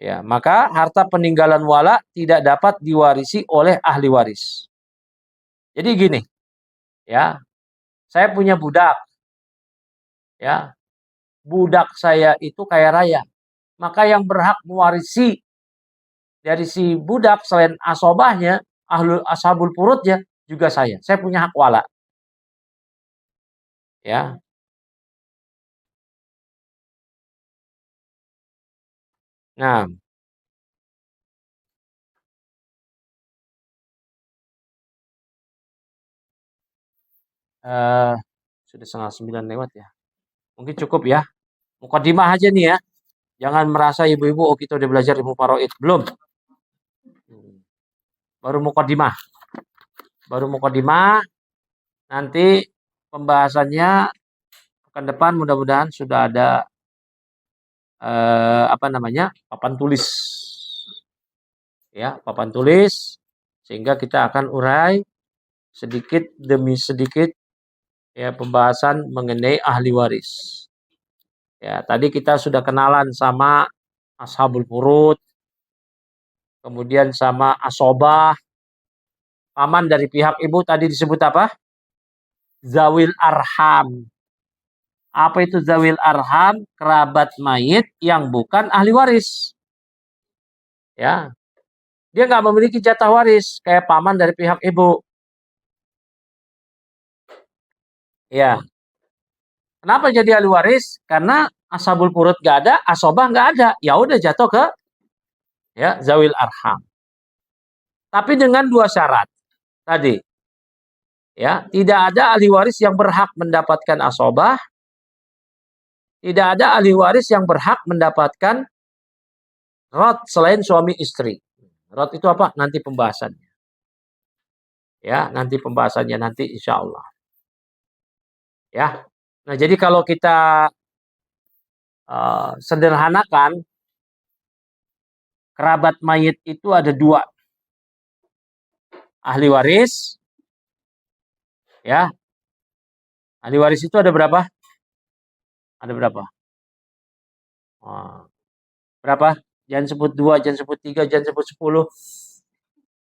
Ya, maka harta peninggalan wala tidak dapat diwarisi oleh ahli waris. Jadi gini, ya. Saya punya budak. Ya. Budak saya itu kaya raya. Maka yang berhak mewarisi dari si budak selain asobahnya, ashabul furudnya juga saya. Saya punya hak wala. Ya. Nah, eh, sudah 8:30 lewat ya. Mungkin cukup ya. Mukadimah aja nih ya. Jangan merasa ibu-ibu oh kita udah belajar ilmu faraid. Belum. Baru mukadimah. Baru mukadimah. Nanti pembahasannya pekan depan mudah-mudahan sudah ada apa namanya? Papan tulis. Ya, papan tulis sehingga kita akan urai sedikit demi sedikit ya pembahasan mengenai ahli waris. Ya, tadi kita sudah kenalan sama ashabul furud, kemudian sama asobah, paman dari pihak ibu tadi disebut apa? Zawil arham. Apa itu zawil arham? Kerabat mayit yang bukan ahli waris. Ya, dia nggak memiliki jatah waris kayak paman dari pihak ibu. Ya, kenapa jadi ahli waris? Karena ashabul furud nggak ada, asobah nggak ada. Ya udah jatuh ke ya zawil arham. Tapi dengan dua syarat tadi. Ya, tidak ada ahli waris yang berhak mendapatkan asobah, tidak ada ahli waris yang berhak mendapatkan rot selain suami istri. Rot itu apa? Nanti pembahasannya. Ya, nanti pembahasannya nanti insya Allah. Ya. Nah, jadi kalau kita sederhanakan, kerabat mayit itu ada dua. Ahli waris, ya. Ahli waris itu ada berapa? Ada berapa? Berapa? Jangan sebut 2, jangan sebut 3, jangan sebut 10.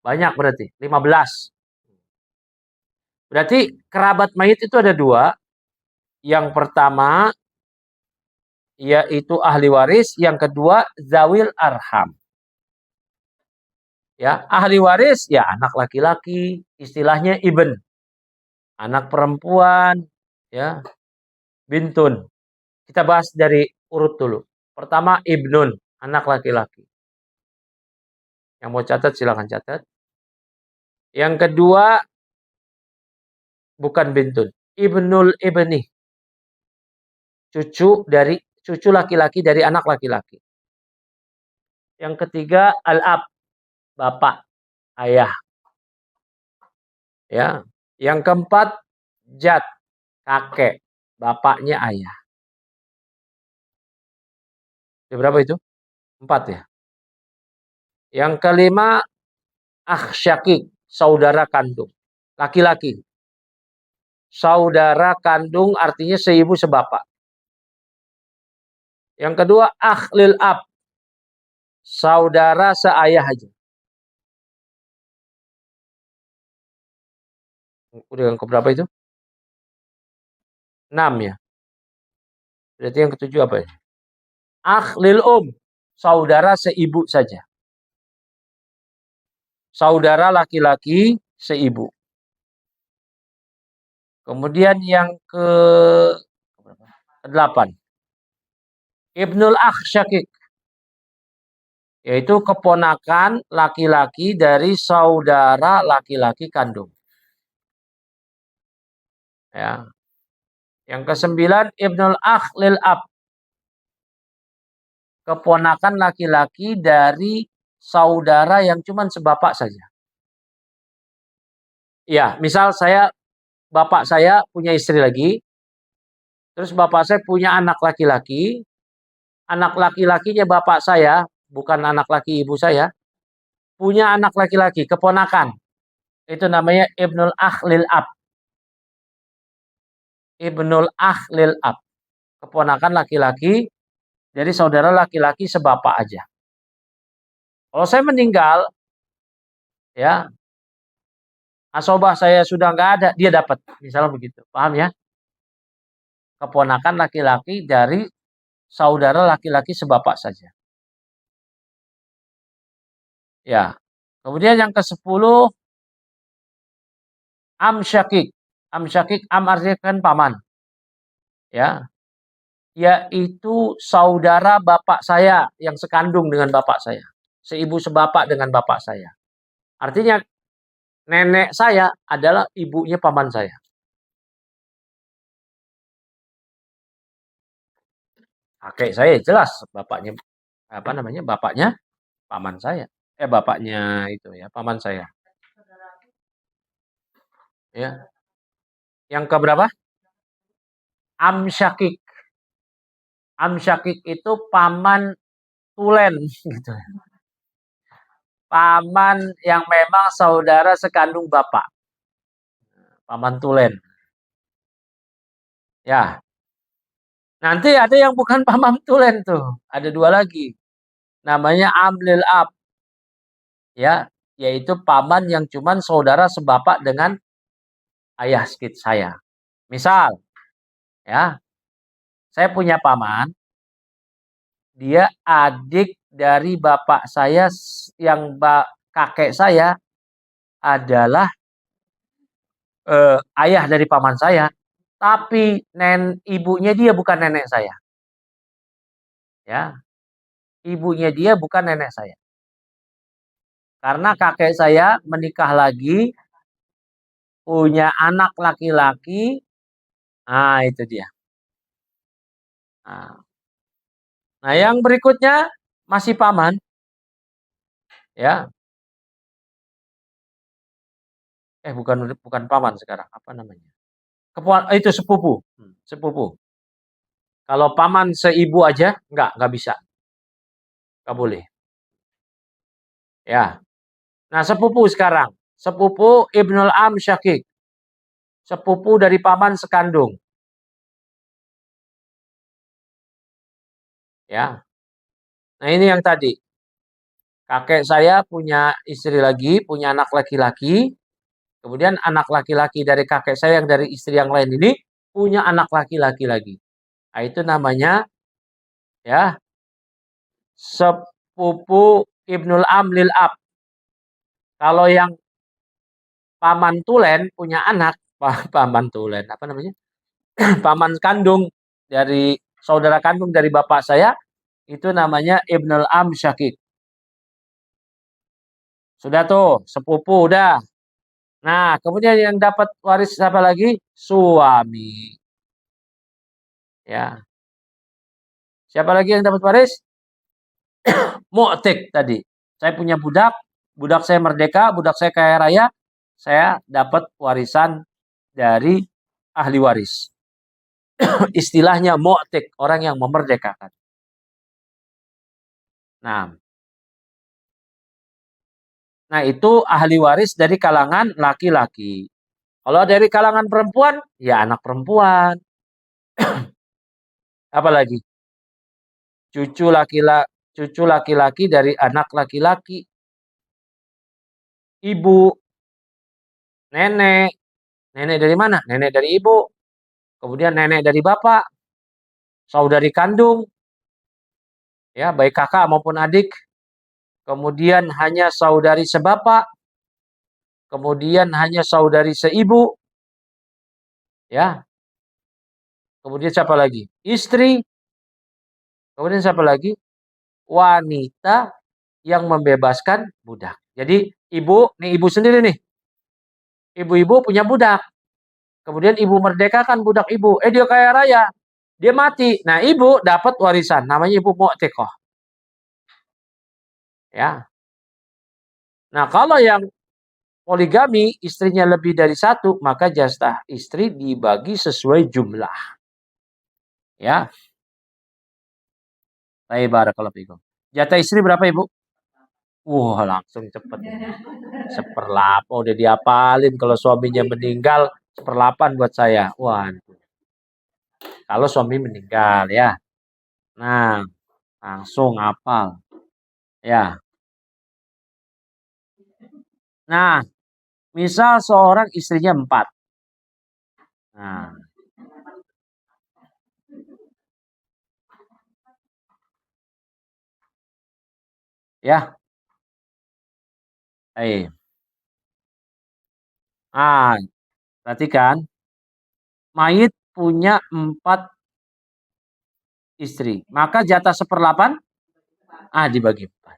Banyak berarti, 15. Berarti kerabat mayit itu ada dua. Yang pertama yaitu ahli waris, yang kedua zawil arham. Ya, ahli waris ya anak laki-laki, istilahnya ibn. Anak perempuan, ya, bintun. Kita bahas dari urut dulu. Pertama ibnun, anak laki-laki. Yang mau catat silakan catat. Yang kedua bukan bintun, ibnul ibni. Cucu laki-laki dari anak laki-laki. Yang ketiga al-ab, bapak, ayah. Ya. Yang keempat jad, kakek, bapaknya ayah. Yang berapa itu? 4 ya. Yang kelima akh syakik, saudara kandung, laki-laki. Saudara kandung artinya seibu sebapak. Yang kedua, akhlil ab, saudara seayah aja. Udah yang keberapa itu? 6 ya. Berarti yang ketujuh apa ya? Akhlil saudara seibu saja. Saudara laki-laki seibu. Kemudian yang ke-8. Ibnul akh syakik, yaitu keponakan laki-laki dari saudara laki-laki kandung. Ya. Yang ke-9, ibnul akh lil ab, keponakan laki-laki dari saudara yang cuma sebapak saja. Ya, misal bapak saya punya istri lagi, terus bapak saya punya anak laki-laki, anak laki-lakinya bapak saya, bukan anak laki ibu saya, punya anak laki-laki, keponakan. Itu namanya ibnul akh lil ab. Ibnul akh lil ab, keponakan laki-laki dari saudara laki-laki sebapak aja. Kalau saya meninggal, ya, asobah saya sudah nggak ada, dia dapat, misalnya begitu, paham ya? Keponakan laki-laki dari saudara laki-laki sebapak saja. Ya. Kemudian yang ke-10, am syakik. Am syakik, am artinya kan paman. Ya. Yaitu saudara bapak saya yang sekandung dengan bapak saya. Seibu sebapak dengan bapak saya. Artinya nenek saya adalah ibunya paman saya. Kakek saya jelas bapaknya bapaknya paman saya. Bapaknya itu ya, paman saya. Ya. Yang keberapa? Amsyakik. Amsyakik itu paman tulen gitu. Paman yang memang saudara sekandung bapak. Paman tulen. Ya. Nanti ada yang bukan paman tulen tuh. Ada 2 lagi. Namanya amlil ab. Ya, yaitu paman yang cuman saudara sebapak dengan ayah saya. Misal, ya, saya punya paman, dia adik dari bapak saya yang kakek saya adalah ayah dari paman saya, tapi ibunya dia bukan nenek saya. Ya, ibunya dia bukan nenek saya. Karena kakek saya menikah lagi, punya anak laki-laki, nah itu dia. Nah, yang berikutnya masih paman, ya. Bukan paman sekarang, apa namanya? Itu sepupu, sepupu. Kalau paman seibu aja, nggak bisa, nggak boleh. Ya. Nah, sepupu sekarang, sepupu ibnul am syakik, sepupu dari paman sekandung. Ya. Nah, ini yang tadi. Kakek saya punya istri lagi, punya anak laki-laki. Kemudian anak laki-laki dari kakek saya yang dari istri yang lain ini punya anak laki-laki lagi. Nah, itu namanya, ya, sepupu ibnul am lil ab. Kalau yang paman tulen punya anak, paman tulen, apa namanya? Paman kandung dari saudara kandung dari bapak saya, itu namanya ibnul am syakik. Sudah tuh, sepupu udah. Nah, kemudian yang dapat waris siapa lagi? Suami. Ya. Siapa lagi yang dapat waris? Mu'tik tadi. Saya punya budak, budak saya merdeka, budak saya kaya raya, saya dapat warisan dari ahli waris. Istilahnya mu'tik, orang yang memerdekakan. Nah, itu ahli waris dari kalangan laki-laki. Kalau dari kalangan perempuan, ya anak perempuan. Apalagi? Cucu laki-laki dari anak laki-laki. Ibu, nenek. Nenek dari mana? Nenek dari ibu. Kemudian nenek dari bapak, saudari kandung, ya, baik kakak maupun adik. Kemudian hanya saudari sebapak, kemudian hanya saudari seibu, ya. Kemudian siapa lagi? Istri. Kemudian siapa lagi? Wanita yang membebaskan budak. Jadi ibu, nih ibu sendiri nih. Ibu-ibu punya budak. Kemudian ibu merdekakan budak ibu. Dia kaya raya. Dia mati. Nah, ibu dapat warisan. Namanya ibu mu'tiqah. Ya. Nah, kalau yang poligami, istrinya lebih dari satu, maka jatah istri dibagi sesuai jumlah. Ya. Baik, barakallahu fikum. Jatah istri berapa, Ibu? Wah, langsung cepet. Seperlapan udah diapalin. Kalau suaminya meninggal, seperlapan buat saya. Wah, kalau suami meninggal ya. Nah, langsung hafal. Ya. Nah, misal seorang istrinya 4. Nah, ya. Ah, perhatikan. Mayit punya 4 istri. Maka jatah seperlapan dibagi 4.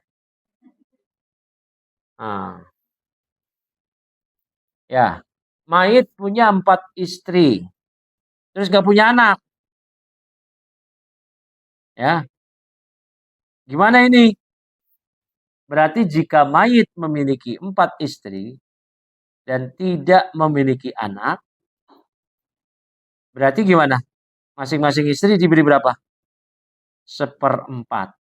Nah, ya. Mayit punya 4 istri. Terus gak punya anak. Ya. Gimana ini? Berarti jika mayit memiliki 4 istri dan tidak memiliki anak, berarti gimana? Masing-masing istri diberi berapa? 1/4.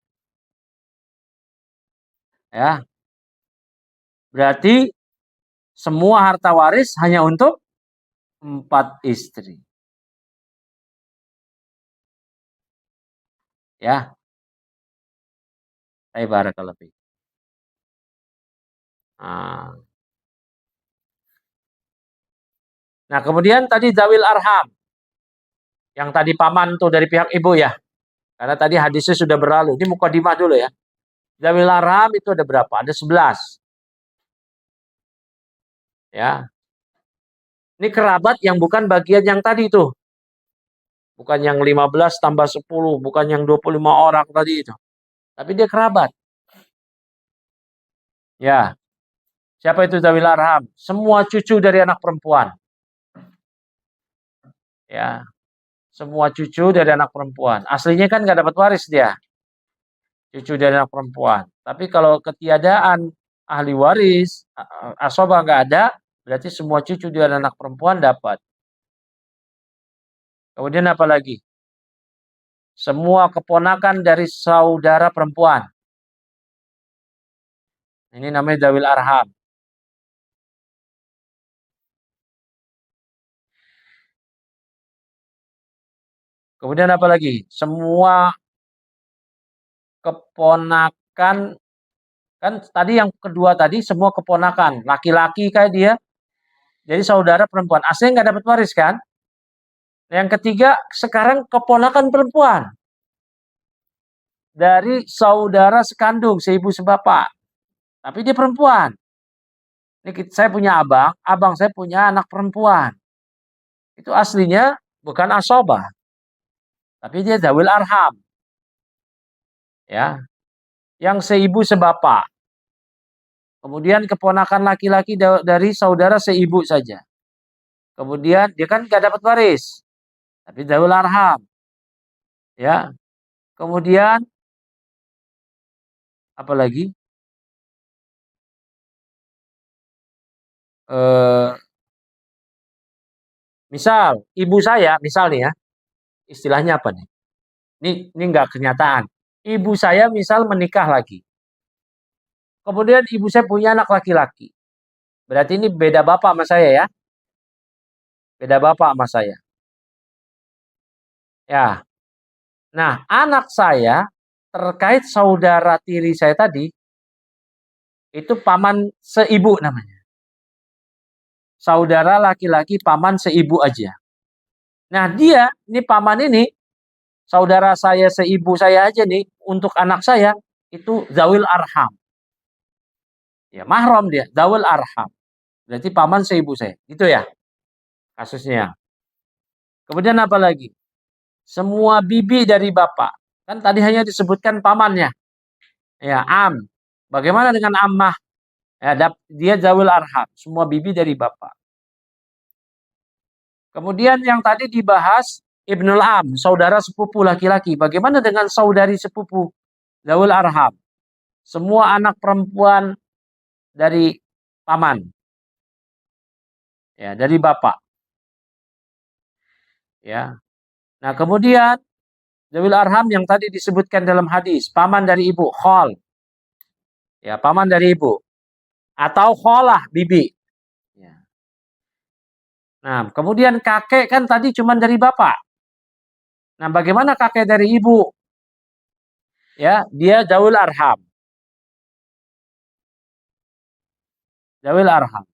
Ya. Berarti semua harta waris hanya untuk 4 istri. Ya. Barakallahu fiik. Nah, kemudian tadi zawil arham. Yang tadi paman tuh dari pihak ibu ya. Karena tadi hadisnya sudah berlalu. Ini mukadimah dulu ya. Zawil arham itu ada berapa? Ada 11. Ya. Ini kerabat yang bukan bagian yang tadi itu. Bukan yang 15 tambah 10, bukan yang 25 orang tadi itu. Tapi dia kerabat. Ya. Siapa itu zawil arham? Semua cucu dari anak perempuan. Ya. Semua cucu dari anak perempuan. Aslinya kan nggak dapat waris dia. Cucu dari anak perempuan. Tapi kalau ketiadaan ahli waris, asobah nggak ada, berarti semua cucu dari anak perempuan dapat. Kemudian apa lagi? Semua keponakan dari saudara perempuan. Ini namanya zawil arham. Kemudian apa lagi? Semua keponakan, kan tadi yang kedua tadi semua keponakan, laki-laki kayak dia, jadi saudara perempuan. Aslinya nggak dapat waris kan? Yang ketiga sekarang keponakan perempuan dari saudara sekandung, seibu sebapak, tapi dia perempuan. Ini saya punya abang, abang saya punya anak perempuan. Itu aslinya bukan asobah, tapi dia zawil arham. Ya, yang seibu sebapak. Kemudian keponakan laki-laki dari saudara seibu saja. Kemudian dia kan gak dapat waris, tapi zawil arham. Ya, kemudian apa lagi? Misal ibu saya, misal nih ya, istilahnya apa nih? Ini nggak kenyataan. Ibu saya misal menikah lagi. Kemudian ibu saya punya anak laki-laki. Berarti ini beda bapak sama saya ya. Beda bapak sama saya. Ya. Nah, anak saya terkait saudara tiri saya tadi, itu paman seibu namanya. Saudara laki-laki paman seibu aja. Nah dia, ini paman ini, saudara saya seibu saya aja nih, untuk anak saya, itu zawil arham. Ya, mahram dia, zawil arham. Berarti paman seibu saya. Itu ya kasusnya. Kemudian apa lagi? Semua bibi dari bapak. Kan tadi hanya disebutkan pamannya. Ya, Bagaimana dengan ammah? Ya, dia zawil arham. Semua bibi dari bapak. Kemudian yang tadi dibahas Ibnul Am, saudara sepupu laki-laki. Bagaimana dengan saudari sepupu? Zawil arham. Semua anak perempuan dari paman. Ya, dari bapak. Ya. Nah, kemudian zawil arham yang tadi disebutkan dalam hadis, paman dari ibu, khol. Ya, paman dari ibu. Atau kholah, bibi. Ya. Nah, kemudian kakek kan tadi cuma dari bapak. Nah, bagaimana kakek dari ibu? Ya, dia zawil arham. Zawil arham.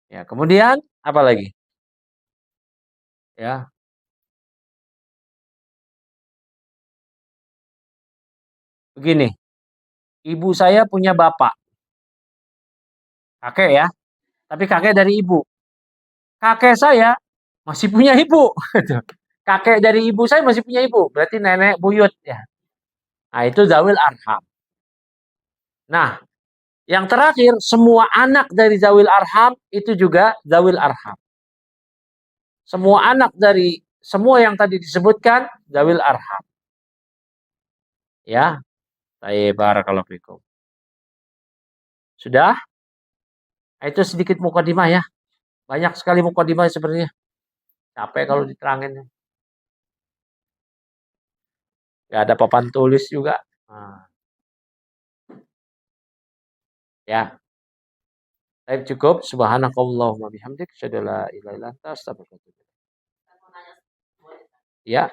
Ya, kemudian apa lagi? Ya, begini. Ibu saya punya bapak, kakek ya. Tapi kakek dari ibu. Kakek saya masih punya ibu. Kakek dari ibu saya masih punya ibu. Berarti nenek buyut ya. Nah, itu zawil arham. Nah, yang terakhir, semua anak dari zawil arham itu juga zawil arham. Semua anak dari semua yang tadi disebutkan zawil arham. Ya, saya barakallahu fikum. Sudah? Nah, itu sedikit mukadimah ya. Banyak sekali mukadimah sebenarnya. Capek kalau diterangin. Gak ada papan tulis juga. Nah, ya, baik cukup. Subhanakallahumma bihamdik. Asyhadu an la ilaha illa anta astaghfiruka wa atubu ilaik. Ya,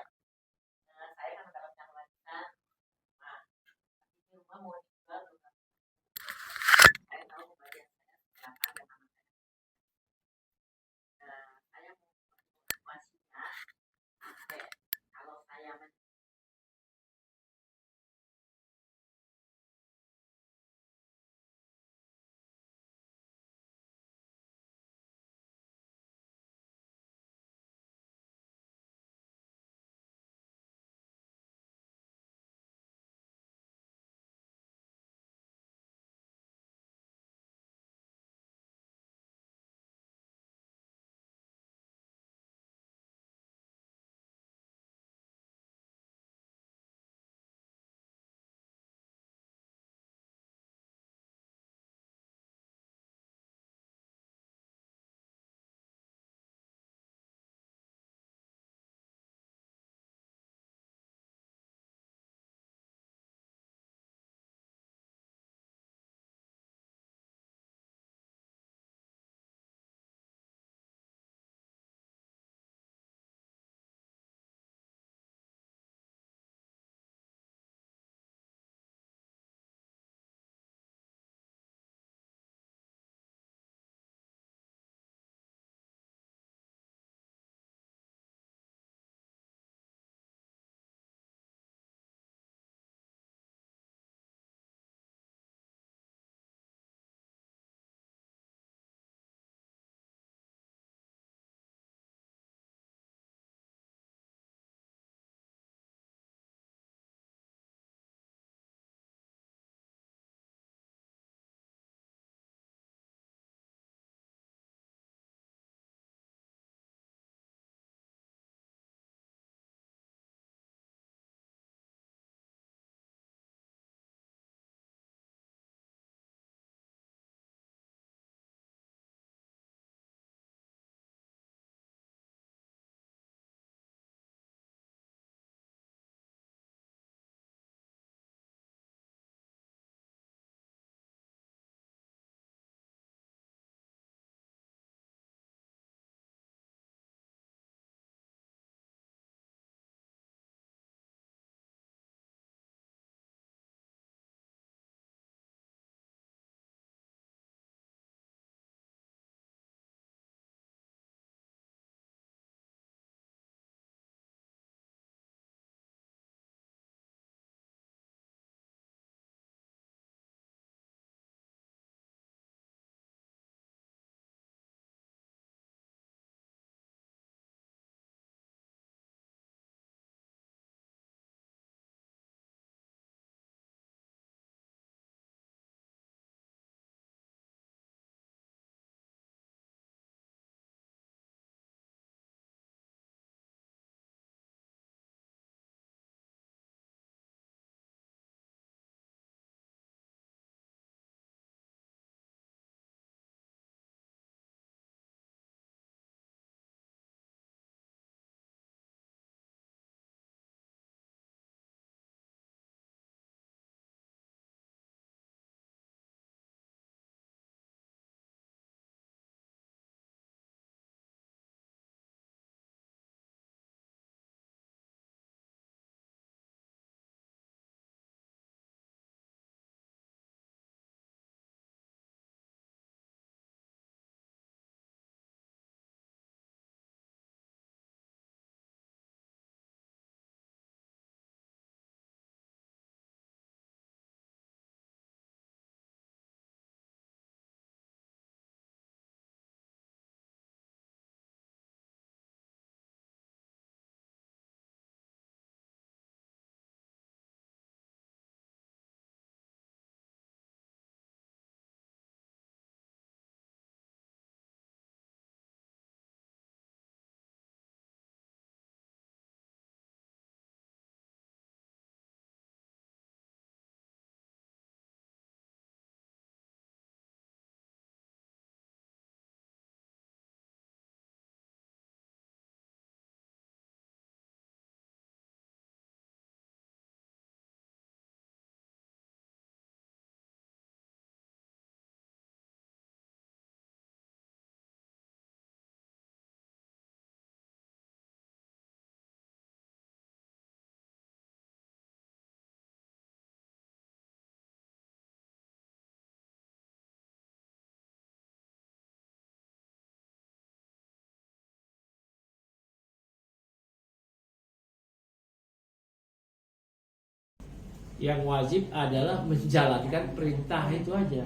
Yang wajib adalah menjalankan perintah itu aja,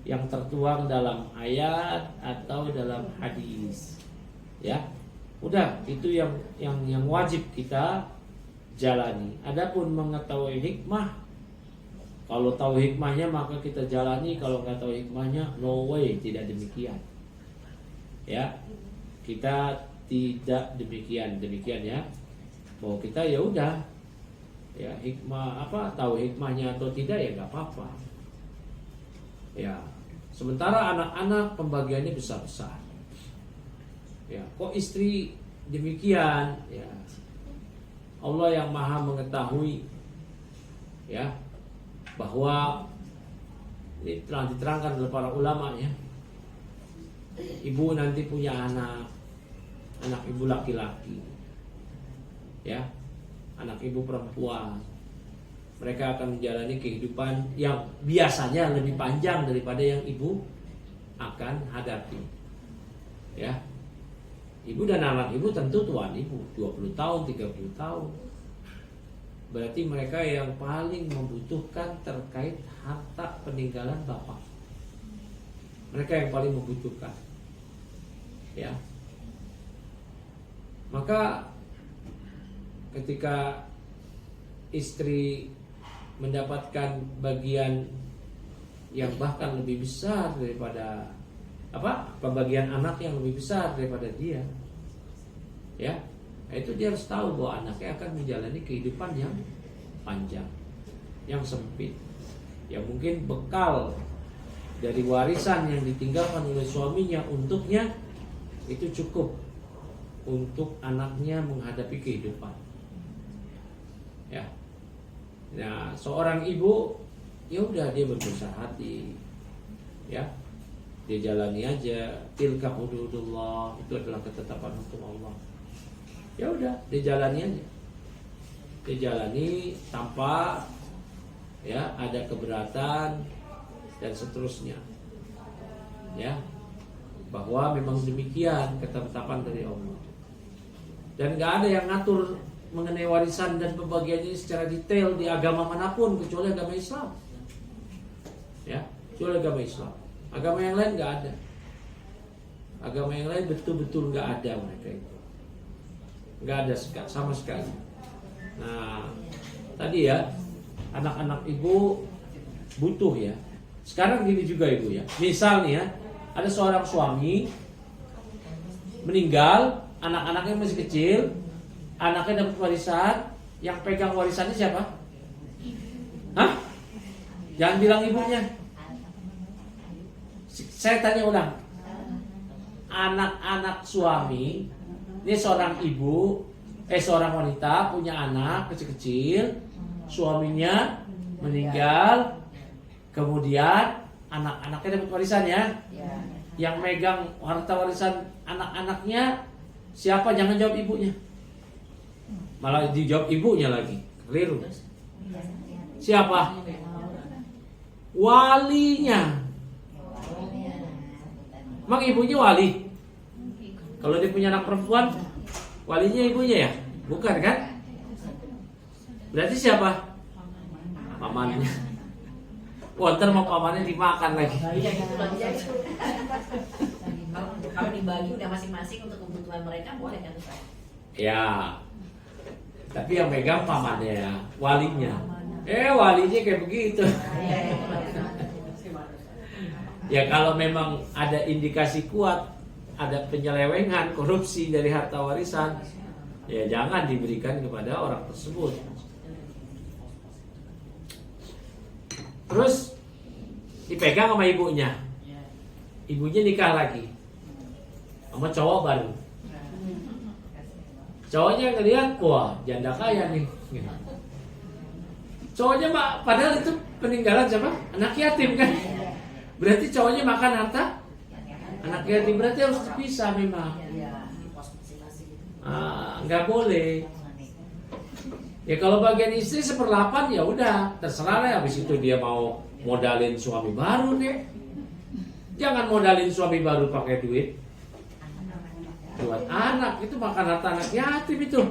yang tertuang dalam ayat atau dalam hadis. Ya, udah itu yang wajib kita jalani. Adapun mengetahui hikmah, kalau tahu hikmahnya maka kita jalani, kalau nggak tahu hikmahnya no way, tidak demikian. Ya, kita tidak demikian ya, bahwa kita ya udah ya hikmah apa, tahu hikmahnya atau tidak ya nggak apa-apa. Ya, sementara anak-anak pembagiannya besar-besar. Ya, kok istri demikian? Ya, Allah yang Maha mengetahui. Ya, bahwa ini telah diterangkan oleh para ulama ya. Ibu nanti punya anak ibu laki-laki. Ya, anak ibu perempuan. Mereka akan menjalani kehidupan yang biasanya lebih panjang daripada yang ibu akan hadapi. Ya. Ibu dan anak ibu tentu tuan ibu 20 tahun, 30 tahun. Berarti mereka yang paling membutuhkan terkait harta peninggalan bapak. Mereka yang paling membutuhkan. Ya. Maka ketika istri mendapatkan bagian yang bahkan lebih besar daripada pembagian anak yang lebih besar daripada dia, ya, itu dia harus tahu bahwa anaknya akan menjalani kehidupan yang panjang, yang sempit, yang mungkin bekal dari warisan yang ditinggalkan oleh suaminya untuknya itu cukup untuk anaknya menghadapi kehidupan. Ya. Nah, seorang ibu ya udah dia berbesar hati. Ya. Dia jalani aja, tilka hududullah, itu adalah ketetapan hukum Allah. Ya udah, dia jalani aja. Dia jalani tanpa ya ada keberatan dan seterusnya. Ya. Bahwa memang demikian ketetapan dari Allah. Dan gak ada yang ngatur mengenai warisan dan pembagiannya secara detail di agama manapun kecuali agama Islam. Ya, kecuali agama Islam. Agama yang lain gak ada. Agama yang lain betul-betul gak ada mereka itu. Gak ada sama sekali. Nah, tadi ya, anak-anak ibu butuh ya. Sekarang gini juga ibu ya. Misal nih ya, ada seorang suami meninggal, anak-anaknya masih kecil, anaknya dapat warisan, yang pegang warisannya siapa? Hah? Jangan bilang ibunya. Saya tanya ulang. Anak-anak suami, ini seorang ibu, seorang wanita punya anak kecil-kecil, suaminya meninggal, kemudian anak-anaknya dapat warisan ya. Yang megang harta warisan anak-anaknya siapa? Jangan jawab ibunya. Malah dijawab ibunya lagi. Keliru. Siapa? Walinya. Emang ibunya wali? Kalau dia punya anak perempuan, walinya ibunya ya? Bukan kan? Berarti siapa? Pamannya. Wah, ntar mau pamannya dimakan lagi. Kalau dibagi udah masing-masing untuk kebutuhan mereka boleh kan Ustaz? Ya. Tapi yang megang pamannya ya, walinya. Walinya kayak begitu. Ya kalau memang ada indikasi kuat, ada penyelewengan, korupsi dari harta warisan, ya jangan diberikan kepada orang tersebut. Terus dipegang sama ibunya. Ibunya nikah lagi sama cowok baru. Cowoknya ngelihat, wah janda kaya nih. Cowoknya padahal itu peninggalan siapa? Anak yatim kan. Berarti cowoknya makan harta anak yatim, berarti harus dipisah memang. Nggak boleh. Ya kalau bagian istri 1/8 ya udah terserah lah. Habis itu dia mau modalin suami baru deh. Jangan modalin suami baru pakai duit buat anak, itu makan harta anak yatim itu.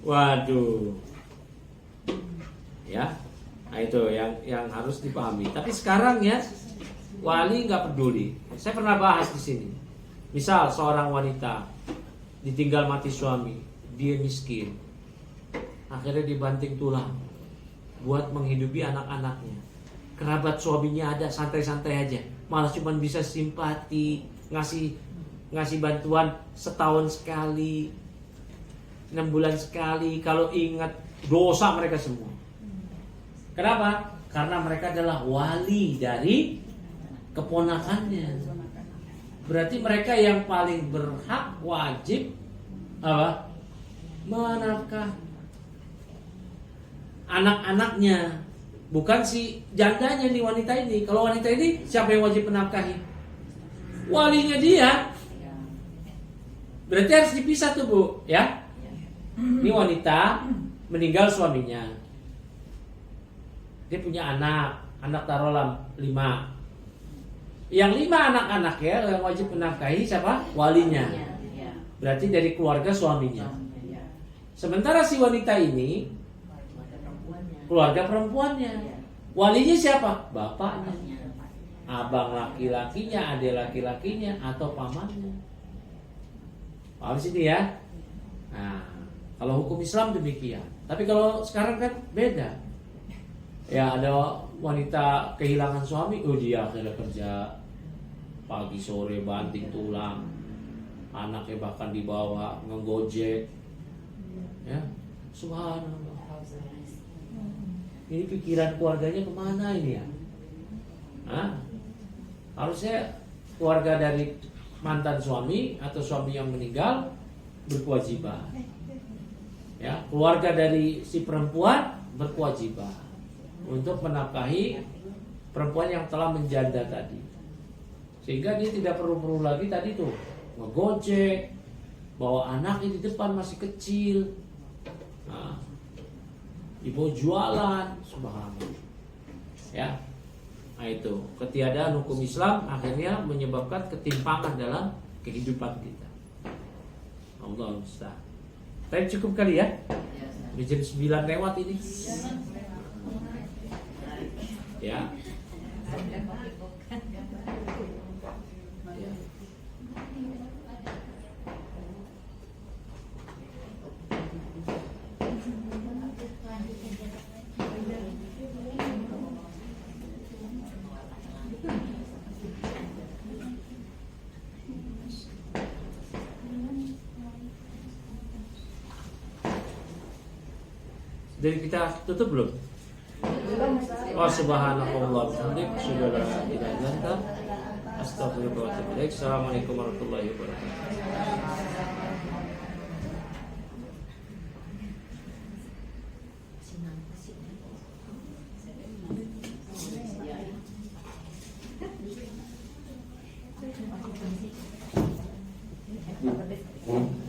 Waduh. Ya. Nah itu yang harus dipahami. Tapi sekarang ya wali nggak peduli. Saya pernah bahas di sini. Misal seorang wanita ditinggal mati suami, dia miskin, akhirnya dibanting tulang buat menghidupi anak-anaknya. Kerabat suaminya ada santai-santai aja, malah cuma bisa simpati, ngasih bantuan setahun sekali, 6 bulan sekali. Kalau ingat dosa mereka semua. Kenapa? Karena mereka adalah wali dari keponakannya. Berarti mereka yang paling berhak, wajib apa? Menafkah anak-anaknya, bukan si jandanya nih, wanita ini. Kalau wanita ini siapa yang wajib menafkahi? Walinya dia. Berarti harus dipisah tuh Bu, ya. Ini wanita meninggal suaminya. Dia punya anak taruhlah 5. Yang 5 anak-anaknya yang wajib menafkahi siapa? Walinya. Berarti dari keluarga suaminya. Sementara si wanita ini keluarga perempuannya. Walinya siapa? Bapaknya, abang laki-lakinya, adik laki-lakinya, atau pamannya. Paham sini ya? Nah, kalau hukum Islam demikian. Tapi kalau sekarang kan beda. Ya ada wanita kehilangan suami, dia akhirnya kerja pagi sore banting tulang, anaknya bahkan dibawa ngegojek, ya subhanallah. Ini pikiran keluarganya kemana ini ya? Harusnya keluarga dari mantan suami atau suami yang meninggal berkewajiban, ya keluarga dari si perempuan berkewajiban untuk menafkahi perempuan yang telah menjanda tadi, sehingga dia tidak perlu lagi tadi tuh ngegojek, bawa anaknya di depan masih kecil, ibu jualan, subhanallah. Ya, nah itu ketiadaan hukum Islam akhirnya menyebabkan ketimpangan dalam kehidupan kita. Allah Ustaz. Tapi cukup kali ya. Udah jam 9 lewat ini. Ya. Jadi kita tutup belum? Oh subhanallah, bihamdik, asyhadu an la ilaha illa anta, astaghfiruka wa atubu ilaik. Assalamualaikum warahmatullahi wabarakatuh. Apa